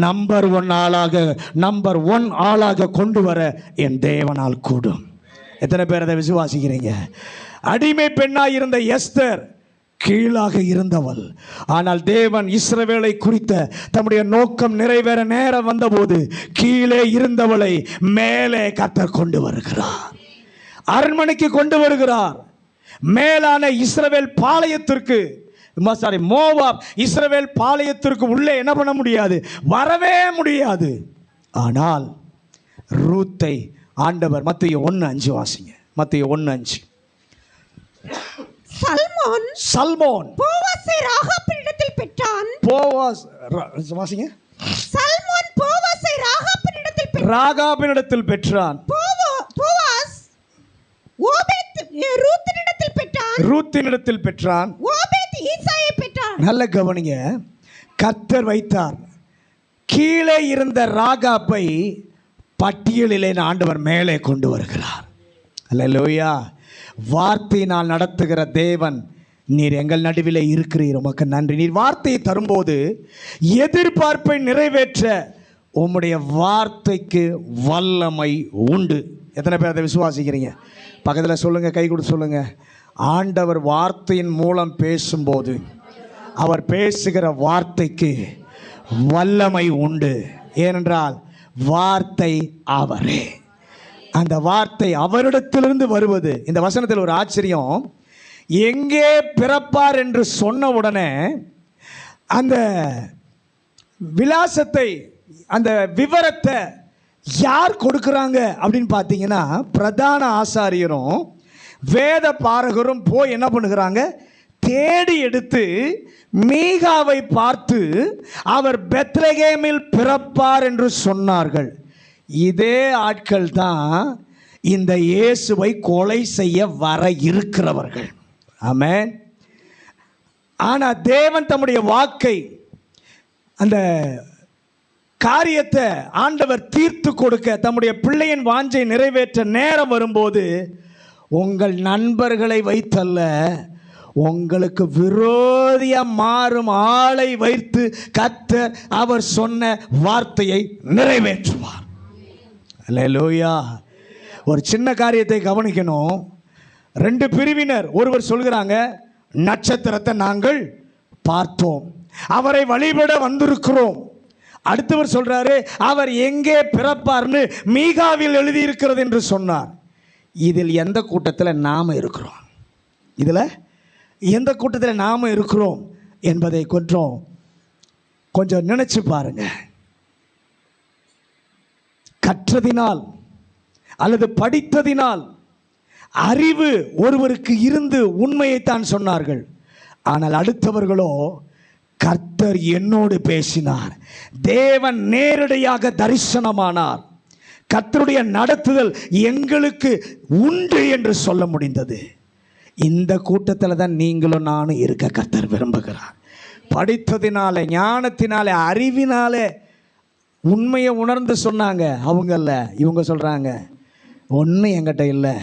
Speaker 1: நம்பர் ஒன் ஆளாக கொண்டு வர என் தேவனால் கூடும். எத்தனை பேர் அதை விசுவாசிக்கிறீங்க? அடிமை பெண்ணாக இருந்த எஸ்தர் கீழாக இருந்தவள். ஆனால் தேவன் இஸ்ரவேலை குறித்த தம்முடைய நோக்கம் நிறைவேற நேரம் வந்தபோது கீழே இருந்தவளை மேலே கர்த்தர் கொண்டு வருகிறார், அரண்மனைக்கு கொண்டு வருகிறார். மேலான இஸ்ரவேல் பாளையத்திற்கு, மோவாப் இஸ்ரவேல் பாளையத்திற்கு உள்ளே என்ன பண்ண முடியாது, வரவே முடியாது. ஆனால் ரூத்தை ஆண்டவர், மத்தேயு 1:5 வாசிங்க. மத்தேயு 1:5. சல்மோன்
Speaker 2: போவாசை ராகாபினிடத்தில் பெற்றான்.
Speaker 1: வாசிங்க.
Speaker 2: சல்மோன் போவாசை
Speaker 1: ராகாபினிடத்தில் பெற்றான்.
Speaker 2: போவாஸ் ஓபேத்
Speaker 1: ரூத்தினிடத்தில் பெற்றான்.
Speaker 2: ஓபேத் ஈசாயை பெற்றான்.
Speaker 1: நல்ல கவனிங்க. கர்த்தர் வைத்தார். கீழே இருந்த ராகாப்பை பட்டியலிலே ஆண்டவர் மேலே கொண்டு வருகிறார். அல்லேலூயா. வார்த்தையினால் நடத்துகிற தேவன், நீர் எங்கள் நடுவிலே இருக்கிறீர், உமக்கு நன்றி. நீர் வார்த்தையை தரும்போது எதிர்பார்ப்பை நிறைவேற்ற உம்முடைய வார்த்தைக்கு வல்லமை உண்டு. எத்தனை பேர் அதை விசுவாசிக்கிறீங்க? பக்கத்தில் சொல்லுங்கள், கை கொடுத்து சொல்லுங்கள். ஆண்டவர் வார்த்தையின் மூலம் பேசும்போது அவர் பேசுகிற வார்த்தைக்கு வல்லமை உண்டு. ஏனென்றால் வார்த்தை அவரே. அந்த வார்த்தை அவரிடத்திலிருந்து வருவது. இந்த வசனத்தில் ஒரு ஆச்சரியம். எங்கே பிறப்பார் என்று சொன்ன உடனே அந்த விலாசத்தை, அந்த விவரத்தை யார் கொடுக்குறாங்க அப்படின்னு பார்த்தீங்கன்னா, பிரதான ஆசாரியரும் வேத பாரகரும் போய் என்ன பண்ணுகிறாங்க, தேடி எடுத்து மீகாவை பார்த்து அவர் பெத்லகேமில் பிறப்பார் என்று சொன்னார்கள். இதே ஆட்கள் தான் இந்த இயேசுவை கொலை செய்ய வர இருக்கிறவர்கள். ஆமென். ஆனால் தேவன் தம்முடைய வாக்கை, அந்த காரியத்தை ஆண்டவர் தீர்த்து கொடுக்க, தம்முடைய பிள்ளையின் வாஞ்சை நிறைவேற்ற நேரம் வரும்போது உங்கள் நண்பர்களை வைத்தல்ல, உங்களுக்கு விரோதியாக மாறும் ஆளை வைத்து கர்த்தர் அவர் சொன்ன வார்த்தையை நிறைவேற்றுவார். அல்லேலூயா. ஒரு சின்ன காரியத்தை கவனிக்கணும். 2 பிரிவினர். ஒருவர் சொல்கிறாங்க, நட்சத்திரத்தை நாங்கள் பார்த்தோம், அவரை வழிபட வந்திருக்கிறோம். அடுத்தவர் சொல்றாரு, அவர் எங்கே பிறப்பார்னு மீகாவில் எழுதியிருக்கிறது என்று சொன்னார். இதில் எந்த கூட்டத்தில் நாம் இருக்கிறோம்? இதில் எந்த கூட்டத்தில் நாம் இருக்கிறோம் என்பதை கொஞ்சம் நினைச்சு பாருங்க. கற்றதினால் அல்லது படித்ததினால் அறிவு ஒருவருக்கு இருந்து உண்மையைத்தான் சொன்னார்கள். ஆனால் அடுத்தவர்களோ, கர்த்தர் என்னோடு பேசினார், தேவன் நேரடியாக தரிசனமானார், கர்த்தருடைய நடத்துதல் எங்களுக்கு உண்டு என்று சொல்ல முடிந்தது. இந்த கூட்டத்தில் தான் நீங்களும் நானும் இருக்க கர்த்தர் விரும்புகிறார். படித்ததினால, ஞானத்தினால, அறிவினாலே உண்மையை உணர்ந்து சொன்னாங்க அவங்கள. இவங்க சொல்கிறாங்க, ஒன்றும் என்கிட்ட இல்லை,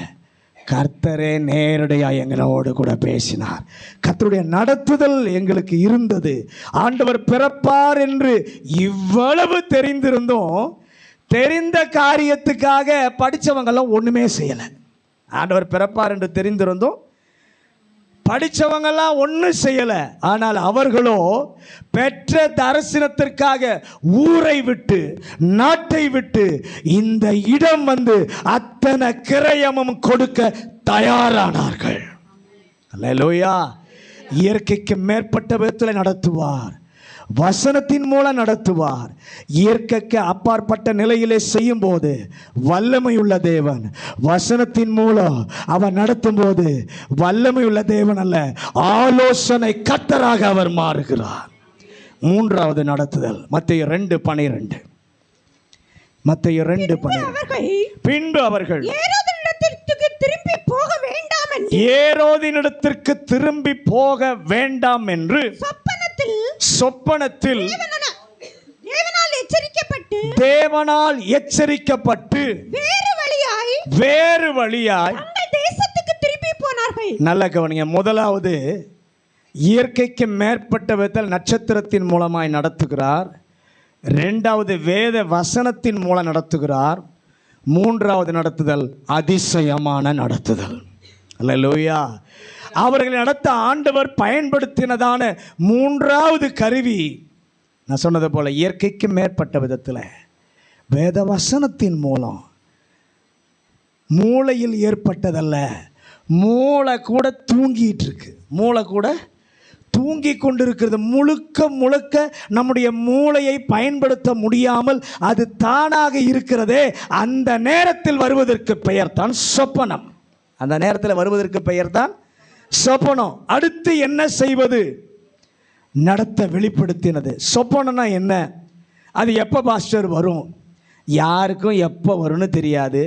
Speaker 1: கர்த்தரே நேரடியாக எங்களோடு கூட பேசினார், கர்த்தருடைய நடத்துதல் எங்களுக்கு இருந்தது, ஆண்டவர் பிறப்பார் என்று இவ்வளவு தெரிந்திருந்தோம். தெரிந்த காரியத்துக்காக படித்தவங்கெல்லாம் ஒன்றுமே செய்யலை. ஆண்டவர் பிறப்பார் என்று தெரிந்திருந்தோம், படித்தவங்கெல்லாம் ஒன்றும் செய்யலை. ஆனால் அவர்களோ பெற்ற தரிசனத்திற்காக ஊரை விட்டு, நாட்டை விட்டு இந்த இடம் வந்து அத்தனை கிரயமும் கொடுக்க தயாரானார்கள். அல்லேலூயா. இயற்கைக்கு மேற்பட்ட விதத்தில் நடத்துவார். வசனத்தின் மூலம் நடத்துவார். இயற்கைக்கு அப்பாற்பட்ட நிலையிலே செய்யும் போது வல்லமையுள்ள தேவன். வசனத்தின் மூலம் அவர் நடத்தும் போது வல்லமையுள்ள தேவன் அல்ல, ஆலோசனை கர்த்தராக அவர் மாறுகிறார். மூன்றாவது நடத்துதல் மத்தேயு 2:12. மத்தேயு 2:12. பின்பு அவர்கள் ஏரோதினிடத்திற்கு திரும்பி போக வேண்டாம் என்று சொப்பனத்தில் தேவனால் எச்சரிக்கப்பட்டு வேறு வழியாய்
Speaker 2: தேசத்துக்கு திரும்பி போனார்கள்.
Speaker 1: நல்ல கவனிங்க. முதலாவது இயற்கைக்கு மேற்பட்ட விதத்தில் நட்சத்திரத்தின் மூலமாய் நடத்துகிறார். இரண்டாவது வேத வசனத்தின் மூலம் நடத்துகிறார். மூன்றாவது நடத்துதல் அதிசயமான நடத்துதல். அல்லேலூயா. அவர்களை நடத்த ஆண்டவர் பயன்படுத்தினதான மூன்றாவது கருவி, நான் சொன்னது போல இயற்கைக்கு மேற்பட்ட விதத்தில் வேத வசனத்தின் மூலம். மூளையில் ஏற்பட்டதல்ல, மூளை கூட தூங்கிட்டு இருக்கு. மூளை கூட தூங்கி கொண்டிருக்கிறது. முழுக்க முழுக்க நம்முடைய மூளையை பயன்படுத்த முடியாமல் அது தானாக இருக்கிறதே, அந்த நேரத்தில் வருவதற்கு பெயர் தான் சொப்பனம். அந்த நேரத்தில் வருவதற்கு பெயர் தான் சொப்பனம். அடுத்து என்ன செய்வது? நடத்த வெளிப்படுத்தினது. சொப்பனம்னா என்ன? அது எப்போ பாஸ்டர் வரும்? யாருக்கும் எப்போ வரும்னு தெரியாது.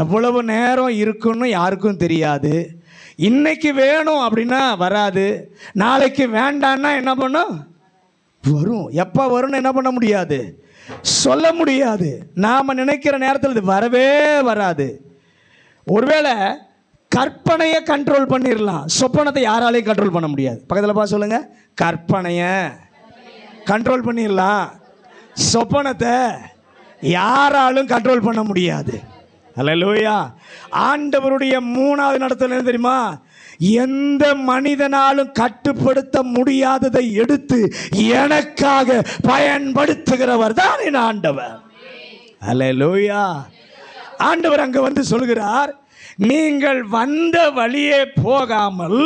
Speaker 1: எவ்வளவு நேரம் இருக்குன்னு யாருக்கும் தெரியாது. இன்னைக்கு வேணும் அப்படின்னா வராது, நாளைக்கு வேண்டான்னா என்ன பண்ணும்? வரும். எப்போ வரும்னு என்ன பண்ண முடியாது, சொல்ல முடியாது. நாம் நினைக்கிற நேரத்தில் இது வரவே வராது. ஒருவேளை கற்பனையை கண்ட்ரோல் பண்ணிடலாம், சொப்பனத்தை யாராலையும் கண்ட்ரோல் பண்ண முடியாது. பக்கத்தில் பார்த்து சொல்லுங்க, கற்பனையை கண்ட்ரோல் பண்ணிடலாம், சொப்பனத்தை யாராலும் கண்ட்ரோல் பண்ண முடியாது. அல்லேலூயா. ஆண்டவருடைய மூணாவது நடத்தல் என்ன தெரியுமா? எந்த மனிதனாலும் கட்டுப்படுத்த முடியாததை எடுத்து எனக்காக பயன்படுத்துகிறவர் தான் என் ஆண்டவர். அல்லேலூயா. ஆண்டவர் அங்க வந்து சொல்கிறார், நீங்கள் வந்த வழியே போகாமல்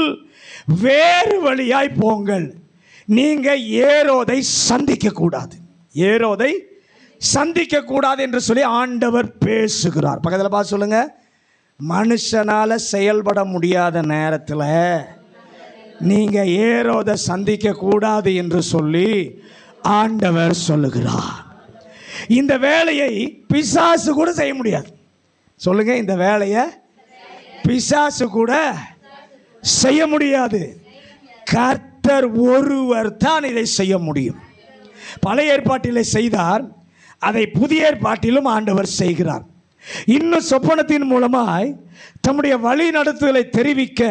Speaker 1: வேறு வழியாய் போங்கள். நீங்க ஏரோதை சந்திக்க கூடாது, ஏரோதை சந்திக்க கூடாது என்று சொல்லி ஆண்டவர் பேசுகிறார். பக்கத்தில் பார்த்து சொல்லுங்க, மனுஷனால செயல்பட முடியாத நேரத்தில் நீங்க ஏரோதை சந்திக்க கூடாது என்று சொல்லி ஆண்டவர் சொல்லுகிறார். இந்த வேலையை பிசாசு கூட செய்ய முடியாது. சொல்லுங்க, இந்த வேலையை பிசாசு கூட செய்ய முடியாது. கர்த்தர் ஒருவர் தான் இதை செய்ய முடியும். பழைய ஏற்பாட்டிலே செய்தார், அதை புதிய ஏற்பாட்டிலும் ஆண்டவர் செய்கிறார். இன்னும் சொப்பனத்தின் மூலமாய் தம்முடைய வழி நடத்துதலை தெரிவிக்க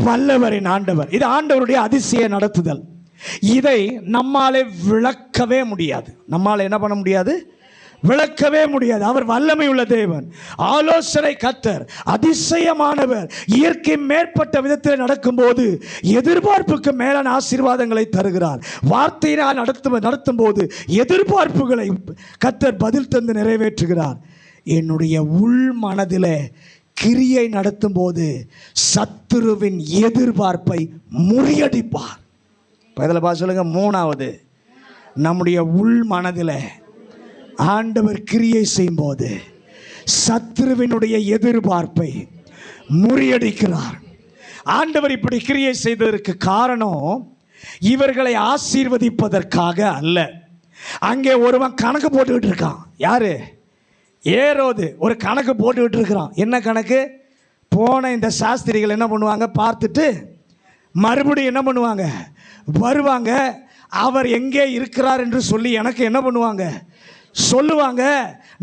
Speaker 1: வல்லவரின் ஆண்டவர். இது ஆண்டவருடைய அதிசய நடத்துதல். இதை நம்மாலே விளக்கவே முடியாது. நம்மால் என்ன பண்ண முடியாது? விளக்கவே முடியாது. அவர் வல்லமை உள்ள தேவன், ஆலோசனை கர்த்தர், அதிசயமானவர். இயற்கை மேற்பட்ட விதத்தில் நடக்கும்போது எதிர்பார்ப்புக்கு மேலான ஆசீர்வாதங்களை தருகிறார். வார்த்தையினால் நடத்தும் போது எதிர்பார்ப்புகளை கர்த்தர் பதில் தந்து நிறைவேற்றுகிறார். என்னுடைய உள் மனதில் கிரியை நடத்தும் போது சத்துருவின் எதிர்பார்ப்பை முறியடிப்பார். பதில் பார்த்து சொல்லுங்க, மூணாவது, நம்முடைய உள் மனதில் ஆண்டவர் கிரியை செய்யும் போது சத்துருவினுடைய எதிர்பார்ப்பை முறியடிக்கிறார். ஆண்டவர் இப்படி கிரியை செய்ததற்கு காரணம் இவர்களை ஆசீர்வதிப்பதற்காக அல்ல. அங்கே ஒருவன் கணக்கு போட்டுக்கிட்டு இருக்கான். யாரு? ஏரோது ஒரு கணக்கு போட்டுக்கிட்டு இருக்கிறான். என்ன கணக்கு? போன இந்த சாஸ்திரிகள் என்ன பண்ணுவாங்க, பார்த்துட்டு மறுபடியும் என்ன பண்ணுவாங்க, வருவாங்க. அவர் எங்கே இருக்கிறார் என்று சொல்லி எனக்கு என்ன பண்ணுவாங்க, சொல்லுவாங்க.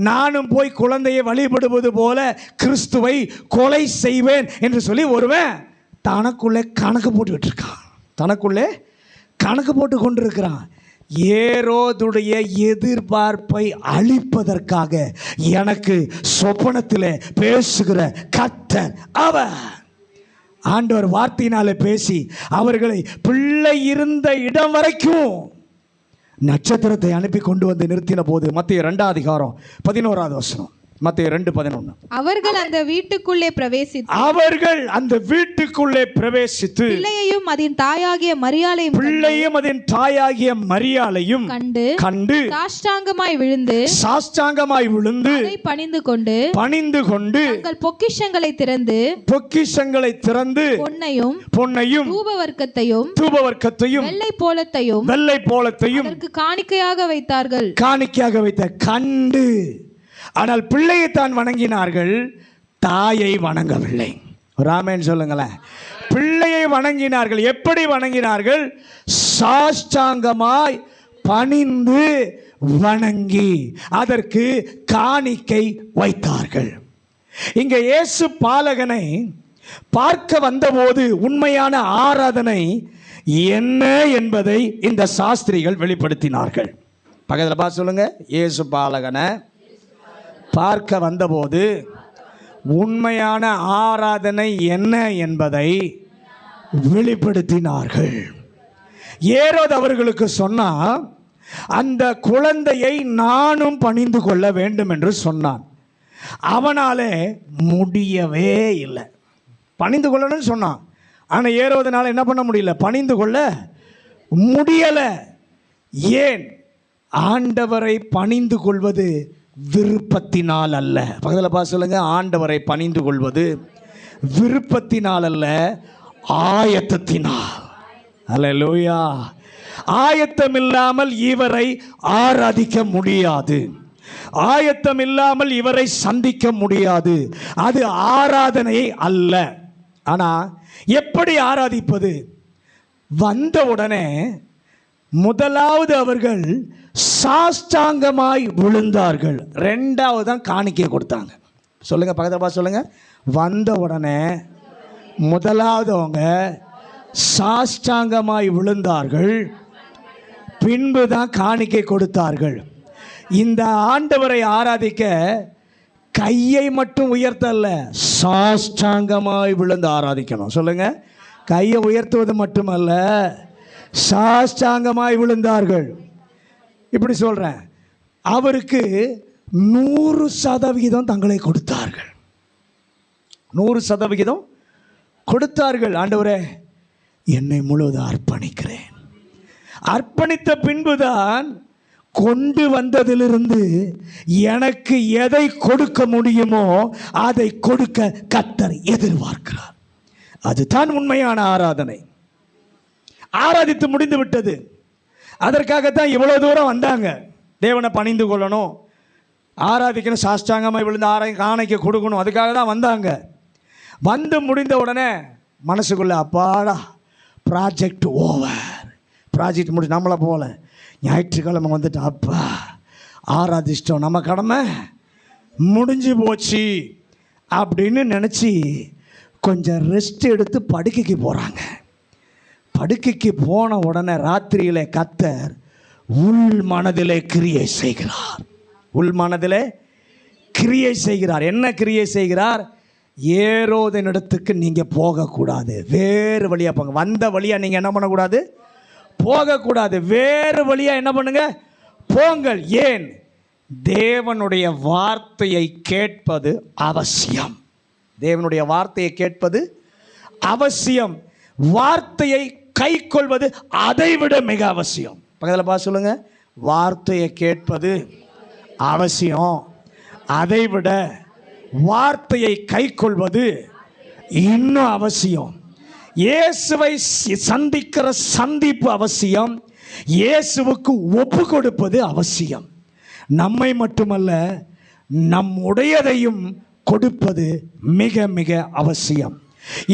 Speaker 1: நானும் போய் குழந்தையை வழிபடுவது போல கிறிஸ்துவை கொலை செய்வேன் என்று சொல்லி ஒருவன் தனக்குள்ளே கணக்கு போட்டுக்கிட்டு இருக்கான். தனக்குள்ளே கணக்கு போட்டு கொண்டிருக்கிறான். ஏரோதுடைய எதிர்பார்ப்பை அழிப்பதற்காக எனக்கு சொப்பனத்தில் பேசுகிற கர்த்தர் அவர். ஆண்டவர் வார்த்தையினாலே பேசி அவர்களை பிள்ளை இருந்த இடம் வரைக்கும் நட்சத்திரத்தை அனுப்பி கொண்டு வந்து நிறுத்தின போது, மத்திய 2 அதிகாரம் 11வது வசனம், மத்தேயு 2:11.
Speaker 3: அவர்கள் அந்த வீட்டுக்குள்ளே பிரவேசித்து
Speaker 1: அவர்கள் அந்த வீட்டுக்குள்ளே பிரவேசித்து
Speaker 3: பிள்ளையையும் அதன் தாயாகிய மரியாளையும்
Speaker 1: கண்டு
Speaker 3: சாஷ்டாங்கமாய் விழுந்து அதை பணிந்து கொண்டு தங்கள் பொக்கிஷங்களை திறந்து பொன்னையும் தூபவர்க்கத்தையும் வெள்ளை போலத்தையும் அதற்கு காணிக்கையாக வைத்தார்கள்.
Speaker 1: கண்டு, ஆனால் பிள்ளையை தான் வணங்கினார்கள், தாயை வணங்கவில்லை. ராமேன் சொல்லுங்களேன். பிள்ளையை வணங்கினார்கள். எப்படி வணங்கினார்கள்? சாஷ்டாங்கமாய் பணிந்து வணங்கி அதற்கு காணிக்கை வைத்தார்கள். இங்க இயேசு பாலகனை பார்க்க வந்தபோது உண்மையான ஆராதனை என்ன என்பதை இந்த சாஸ்திரிகள் வெளிப்படுத்தினார்கள். பக்கத்தில் பார்த்து சொல்லுங்க. இயேசு பாலகனை பார்க்க வந்தபோது உண்மையான ஆராதனை என்ன என்பதை வெளிப்படுத்தினார்கள். ஏரோது அவர்களுக்கு சொன்னா, அந்த குழந்தையை நானும் பணிந்து கொள்ள வேண்டும் என்று சொன்னான். அவனாலே முடியவே இல்லை. பணிந்து கொள்ளணும்னு சொன்னான், ஆனால் ஏரோதுனால என்ன பண்ண முடியல, பணிந்து கொள்ள முடியலை. ஏன்? ஆண்டவரை பணிந்து கொள்வது விருப்பத்தினால் அல்ல. பக்கத்தில் பார்த்து சொல்லுங்க. ஆண்டவரை பணிந்து கொள்வது விருப்பத்தினால் அல்ல, ஆயத்தத்தினால். அல்லேலூயா. ஆயத்தம் இல்லாமல் இவரை ஆராதிக்க முடியாது. ஆயத்தம் இல்லாமல் இவரை சந்திக்க முடியாது. அது ஆராதனை அல்ல. ஆனால் எப்படி ஆராதிப்பது? வந்த உடனே முதலாவது அவர்கள் சாஷ்டாங்கமாய் விழுந்தார்கள். ரெண்டாவது தான் காணிக்கை கொடுத்தாங்க. சொல்லுங்க, பக்கத்தில் பார்த்து சொல்லுங்க. வந்த உடனே முதலாவது அவங்க சாஷ்டாங்கமாய் விழுந்தார்கள், பின்பு தான் காணிக்கை கொடுத்தார்கள். இந்த ஆண்டவரை ஆராதிக்க கையை மட்டும் உயர்த்தல்ல, சாஷ்டாங்கமாய் விழுந்து ஆராதிக்கணும். சொல்லுங்க. கையை உயர்த்துவது மட்டுமல்ல, சாஷ்டாங்கமாய் விழுந்தார்கள். இப்படி சொல்றேன், அவருக்கு 100% தங்களை கொடுத்தார்கள். 100% கொடுத்தார்கள். ஆண்டவரே, என்னை முழுவதும் அர்ப்பணிக்கிறேன். அர்ப்பணித்த பின்புதான் கொண்டு வந்ததிலிருந்து எனக்கு எதை கொடுக்க முடியுமோ அதை கொடுக்க கர்த்தர் எதிர்பார்க்கிறார். அதுதான் உண்மையான ஆராதனை. ஆராதித்து முடிந்து விட்டது. அதற்காகத்தான் இவ்வளவு தூரம் வந்தாங்க. தேவனை பணிந்து கொள்ளணும், ஆராதிக்கணும், சாஷ்டாங்கமாக விழுந்து காணிக்கை கொடுக்கணும், அதுக்காக தான் வந்தாங்க. வந்து முடிந்த உடனே மனசுக்குள்ள அப்பாடா, ப்ராஜெக்ட் ஓவர். ப்ராஜெக்ட் முடிச்சு நம்மளை போல ஞாயிற்றுக்கிழமை வந்துட்டு அப்பா ஆராதிச்சிட்டோம், நம்ம கடமை முடிஞ்சு போச்சு அப்படின்னு நினச்சி கொஞ்சம் ரெஸ்ட் எடுத்து படுக்கைக்கு போகிறாங்க. படுக்கைக்கு போன உடனே ராத்திரியிலே கர்த்தர் உள் மனதிலே கிரியை செய்கிறார். உள் மனதிலே கிரியை செய்கிறார். என்ன கிரியை செய்கிறார்? ஏரோதின் இடத்துக்கு நீங்கள் போகக்கூடாது, வேறு வழியாக போங்க. வந்த வழியாக நீங்கள் என்ன பண்ணக்கூடாது? போகக்கூடாது. வேறு வழியாக என்ன பண்ணுங்க? போங்கள். ஏன்? தேவனுடைய வார்த்தையை கேட்பது அவசியம். தேவனுடைய வார்த்தையை கேட்பது அவசியம். வார்த்தையை கை கொள்வது அதைவிட மிக அவசியம். பக்கத்தில் பார்த்து சொல்லுங்க. வார்த்தையை கேட்பது அவசியம், அதைவிட வார்த்தையை கை கொள்வது இன்னும் அவசியம். இயேசுவை சந்திக்கிற சந்திப்பு அவசியம். இயேசுவுக்கு ஒப்பு கொடுப்பது அவசியம். நம்மை மட்டுமல்ல, நம்முடையதையும் கொடுப்பது மிக மிக அவசியம்.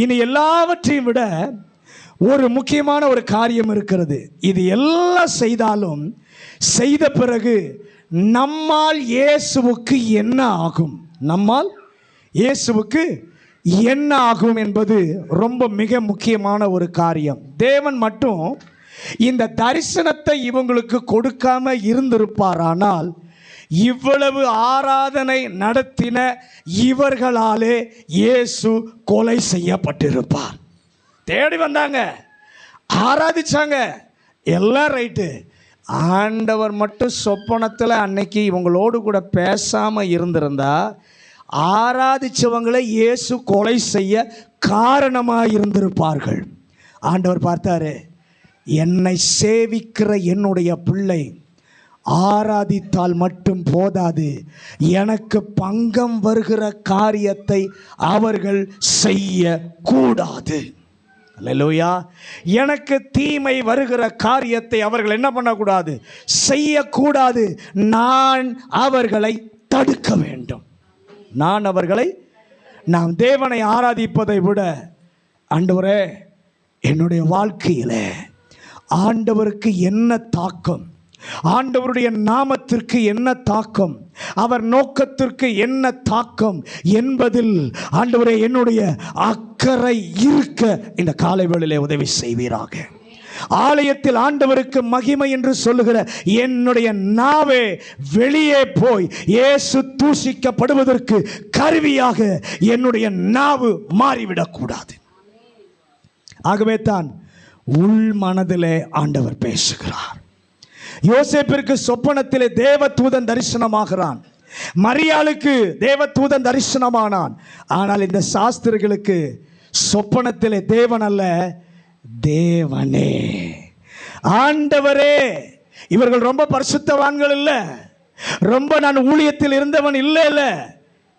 Speaker 1: இனி எல்லாவற்றையும் விட ஒரு முக்கியமான ஒரு காரியம் இருக்கிறது. இது எல்லாம் செய்தாலும் செய்த பிறகு நம்மால் இயேசுவுக்கு என்ன ஆகும்? நம்மால் இயேசுவுக்கு என்ன ஆகும் என்பது ரொம்ப மிக முக்கியமான ஒரு காரியம். தேவன் மட்டும் இந்த தரிசனத்தை இவங்களுக்கு கொடுக்காம இருந்திருப்பாரானால் இவ்வளவு ஆராதனை நடத்தின இவர்களாலே இயேசு கொலை செய்யப்பட்டிருப்பார். தேடி வந்தாங்க, ஆராதிச்சாங்க, எல்லாம் ரைட்டு. ஆண்டவர் மட்டும் சொப்பனத்தில் அன்னைக்கு இவங்களோடு கூட பேசாமல் இருந்திருந்தா ஆராதிச்சவங்களை இயேசு கொலை செய்ய காரணமாக இருந்திருப்பார்கள். ஆண்டவர் பார்த்தாரு, என்னை சேவிக்கிற என்னுடைய பிள்ளை ஆராதித்தால் மட்டும் போதாது, எனக்கு பங்கம் வருகிற காரியத்தை அவர்கள் செய்யக்கூடாது. அல்லேலூயா. எனக்கு தீமை வருகிற காரியத்தை அவர்கள் என்ன பண்ணக்கூடாது? செய்யக்கூடாது. நான் அவர்களை தடுக்க வேண்டும். நாம் தேவனை ஆராதிப்பதை விட, ஆண்டவரே என்னுடைய வாழ்க்கையில் ஆண்டவருக்கு என்ன தாக்கம், ஆண்டவருடைய நாமத்திற்கு என்ன தாக்கம், அவர் நோக்கத்திற்கு என்ன தாக்கம் என்பதில் ஆண்டவரே என்னுடைய அக்கறை இருக்க இந்த காலை வேளையிலே உதவி செய்வீராக. ஆலயத்தில் ஆண்டவருக்கு மகிமை என்று சொல்லுகிற என்னுடைய நாவே வெளியே போய் இயேசு தூஷிக்கப்படுவதற்கு கருவியாக என்னுடைய நாவு மாறிவிடக்கூடாது. ஆகவே தான் உள் மனதிலே ஆண்டவர் பேசுகிறார். யோசேப்பிற்கு சொப்பனத்திலே தேவதூதன் தரிசனமாகிறான். மரியாளுக்கு தேவதூதன் தரிசனமானான். ஆனால் இந்த சாஸ்திரிகளுக்கு சொப்பனத்திலே தேவன் அல்ல, தேவனே, ஆண்டவரே. இவர்கள் ரொம்ப பரிசுத்தவான்கள் இல்ல, ரொம்ப நான் ஊழியத்தில் இருந்தவன் இல்ல.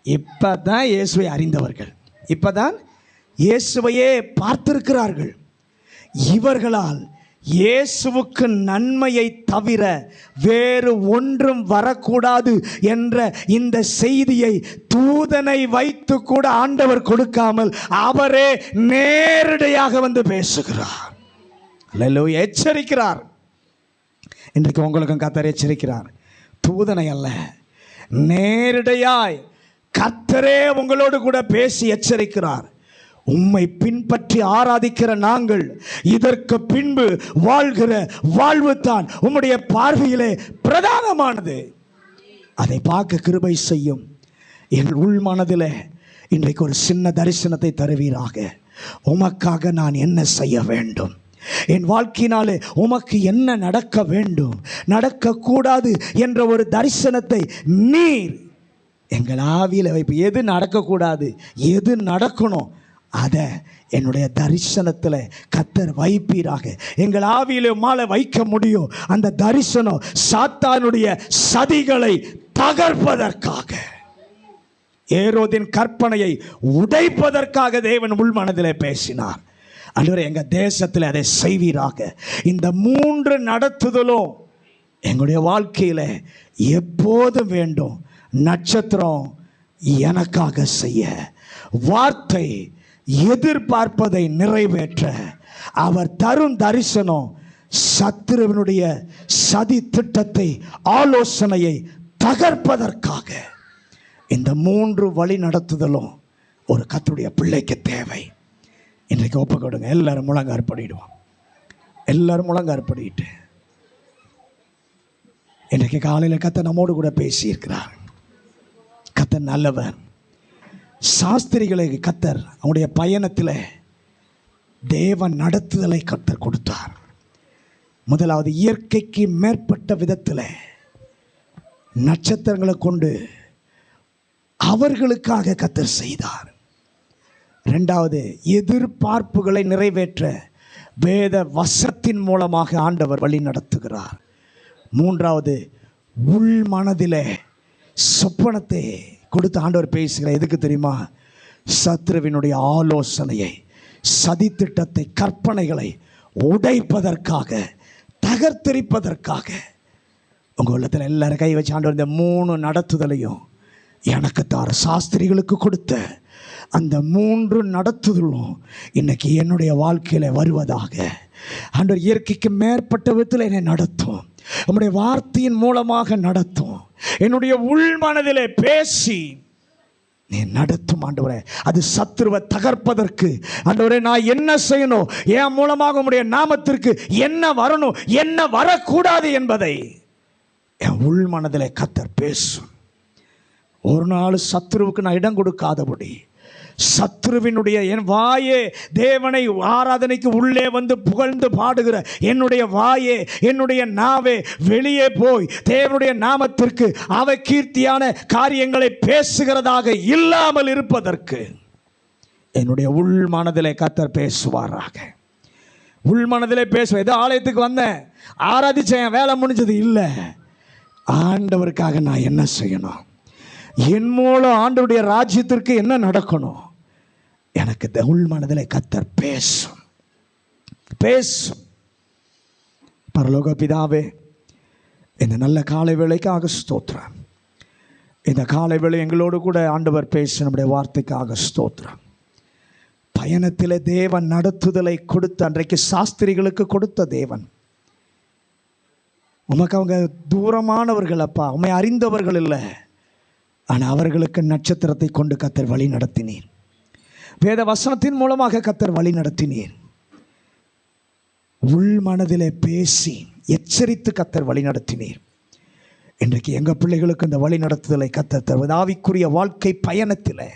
Speaker 1: இப்பதான் இயேசுவை அறிந்தவர்கள், இப்பதான் இயேசுவையே பார்த்திருக்கிறார்கள். இவர்களால் இயேசுவுக்கு நன்மையை தவிர வேறு ஒன்றும் வரக்கூடாது என்ற இந்த செய்தியை தூதனை வைத்து கூட ஆண்டவர் கொடுக்காமல் அவரே நேரடியாக வந்து பேசுகிறார். அல்லேலூயா. எச்சரிக்கிறார். இன்றைக்கு உங்களுக்கும் கர்த்தர் எச்சரிக்கிறார். தூதனை அல்ல, நேரடியாய் கர்த்தரே உங்களோடு கூட பேசி எச்சரிக்கிறார். உம்மை பின்பற்றி ஆராதிக்கிற நாங்கள் இதற்கு பின்பு வாழ்கிற வாழ்வு தான் உம்முடைய பார்வையிலே பிரதானமானது. அதை பார்க்க கிருபை செய்யும். என் உள் மனதிலே இன்றைக்கு ஒரு சின்ன தரிசனத்தை தருவீராக. உமக்காக நான் என்ன செய்ய வேண்டும், என் வாழ்க்கையினாலே உமக்கு என்ன நடக்க வேண்டும், நடக்கக்கூடாது என்ற ஒரு தரிசனத்தை நீர் எங்கள் ஆவியில் வைப்பு. எது நடக்கக்கூடாது, எது நடக்கணும், அதை என்னுடைய தரிசனத்தில் கர்த்தர் வைப்பீராக. எங்கள் ஆவியிலே மாலை வைக்க முடியும். அந்த தரிசனம் சாத்தானுடைய சதிகளை தகர்ப்பதற்காக, ஏரோதின் கற்பனையை உடைப்பதற்காக தேவன் உள் மனதிலே பேசினார். ஆண்டவரே எங்கள் தேசத்தில் அதை செய்வீராக. இந்த 3 நடத்துதலும் எங்களுடைய வாழ்க்கையில் எப்போதும் வேண்டும். நட்சத்திரம் எனக்காக செய்ய, வார்த்தை எதிர்பார்ப்பதை நிறைவேற்ற, அவர் தரும் தரிசனம் சத்துருவினுடைய சதி திட்டத்தை ஆலோசனையை தகர்ப்பதற்காக. இந்த 3 வழி நடத்துதலும் ஒரு கர்த்தருடைய பிள்ளைக்கு தேவை. இன்றைக்கு ஒப்பு கொடுங்க. எல்லாரும் முழங்கார் படிடுவோம். எல்லாரும் முழங்கார் படிட்டு இன்றைக்கு காலையில் கர்த்தர் நம்மோடு கூட பேசியிருக்கிறார். கர்த்தர் நல்லவர். சாஸ்திரிகளுக்கு கர்த்தர் அவனுடைய பயணத்தில் தேவன் நடத்துதலை கர்த்தர் கொடுத்தார். முதலாவது இயற்கைக்கு மேற்பட்ட விதத்தில் நட்சத்திரங்களை கொண்டு அவர்களுக்காக கர்த்தர் செய்தார். 2வது எதிர்பார்ப்புகளை நிறைவேற்ற வேத வசனத்தின் மூலமாக ஆண்டவர் வழி நடத்துகிறார். 3வது உள் மனதிலே சொப்பனத்தை கொடுத்து ஆண்டவர் பேசுகிற. எதுக்கு தெரியுமா? சத்ருவினுடைய ஆலோசனையை, சதித்திட்டத்தை, கற்பனைகளை உடைப்பதற்காக, தகர்த்தெறிப்பதற்காக. உங்கள் உள்ளத்தில் எல்லாரும் கை வச்சு ஆண்டவர் இந்த 3 நடத்துதலையும் எனக்கு தார. சாஸ்திரிகளுக்கு கொடுத்த அந்த 3 நடத்துதலும் இன்னைக்கு என்னுடைய வாழ்க்கையில் வருவதாக. ஆண்டவர் இயற்கைக்கு மேற்பட்ட விதத்தில் என்னை நடத்தும். நம்முடைய வார்த்தையின் மூலமாக நடத்தும். என்னுடைய உள் மனதிலே பேசி நீ நடத்தும் ஆண்டவரே. அது சத்துருவை தகர்ப்பதற்கு. ஆண்டவரே நான் என்ன செய்யணும், என் மூலமாக உம்முடைய நாமத்திற்கு என்ன வரணும், என்ன வரக்கூடாது என்பதை என் உள் மனதிலே கர்த்தர் பேசும். ஒரு நாள் சத்துருவுக்கு நான் இடம் கொடுக்காதபடி, சத்ருவினுடைய என் வாயே, தேவனை ஆராதனைக்கு உள்ளே வந்து புகழ்ந்து பாடுகிற என்னுடைய வாயே, என்னுடைய நாவே, வெளியே போய் தேவனுடைய நாமத்திற்கு அவ கீர்த்தியான காரியங்களை பேசுகிறதாக இல்லாமல் இருப்பதற்கு என்னுடைய உள் மனதிலே கர்த்தர் பேசுவாராக. உள் மனதிலே பேசுவேன். ஏதோ ஆலயத்துக்கு வந்தேன், ஆராதிச்சேன், வேலை முடிஞ்சது இல்லை. ஆண்டவருக்காக நான் என்ன செய்யணும், என் மூலம் ஆண்டவருடைய ராஜ்யத்திற்கு என்ன நடக்கணும், எனக்கு உள் மனதிலே கர்த்தர் பேசும். பரலோக பிதாவே, இந்த நல்ல காலை வேளைக்காக ஸ்தோத்திரம். இந்த காலை வேளை எங்களோடு கூட ஆண்டவர் பேச நம்முடைய வார்த்தைக்காக ஸ்தோத்திரம். பயணத்தில் தேவன் நடத்துதலை கொடுத்த அன்றைக்கு சாஸ்திரிகளுக்கு கொடுத்த தேவன், உமக்கு அவங்க தூரமானவர்கள் அப்பா, உண்மை அறிந்தவர்கள் இல்லை, ஆனால் அவர்களுக்கு நட்சத்திரத்தை கொண்டு கர்த்தர் வழி நடத்தினீர். வேத வசனத்தின் மூலமாக கர்த்தர் வழி நடத்தினீர். உள் மனதிலே பேசி எச்சரித்து கர்த்தர் வழி நடத்தினீர். இன்றைக்கு எங்கள் பிள்ளைகளுக்கு இந்த வழி நடத்துதலை கர்த்தர் தருவது. ஆவிக்குரிய வாழ்க்கை பயணத்தில்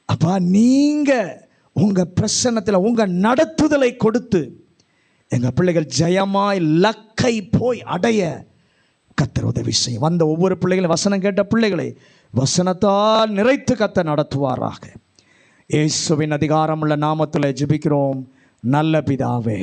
Speaker 1: அப்பா, நீங்கள் உங்கள் பிரசன்னத்தில் உங்கள் நடத்துதலை கொடுத்து எங்கள் பிள்ளைகள் ஜெயமாய் லக்கை போய் அடைய கர்த்தர் உதவி செய்யும். வந்த ஒவ்வொரு பிள்ளைகளும், வசனம் கேட்ட பிள்ளைகளை வசனத்தால் நிறைத்து கர்த்தர் நடத்துவாராக. இயேசுவின் அதிகாரமுள்ள நாமத்தில் ஜெபிக்கிறோம் நல்ல பிதாவே.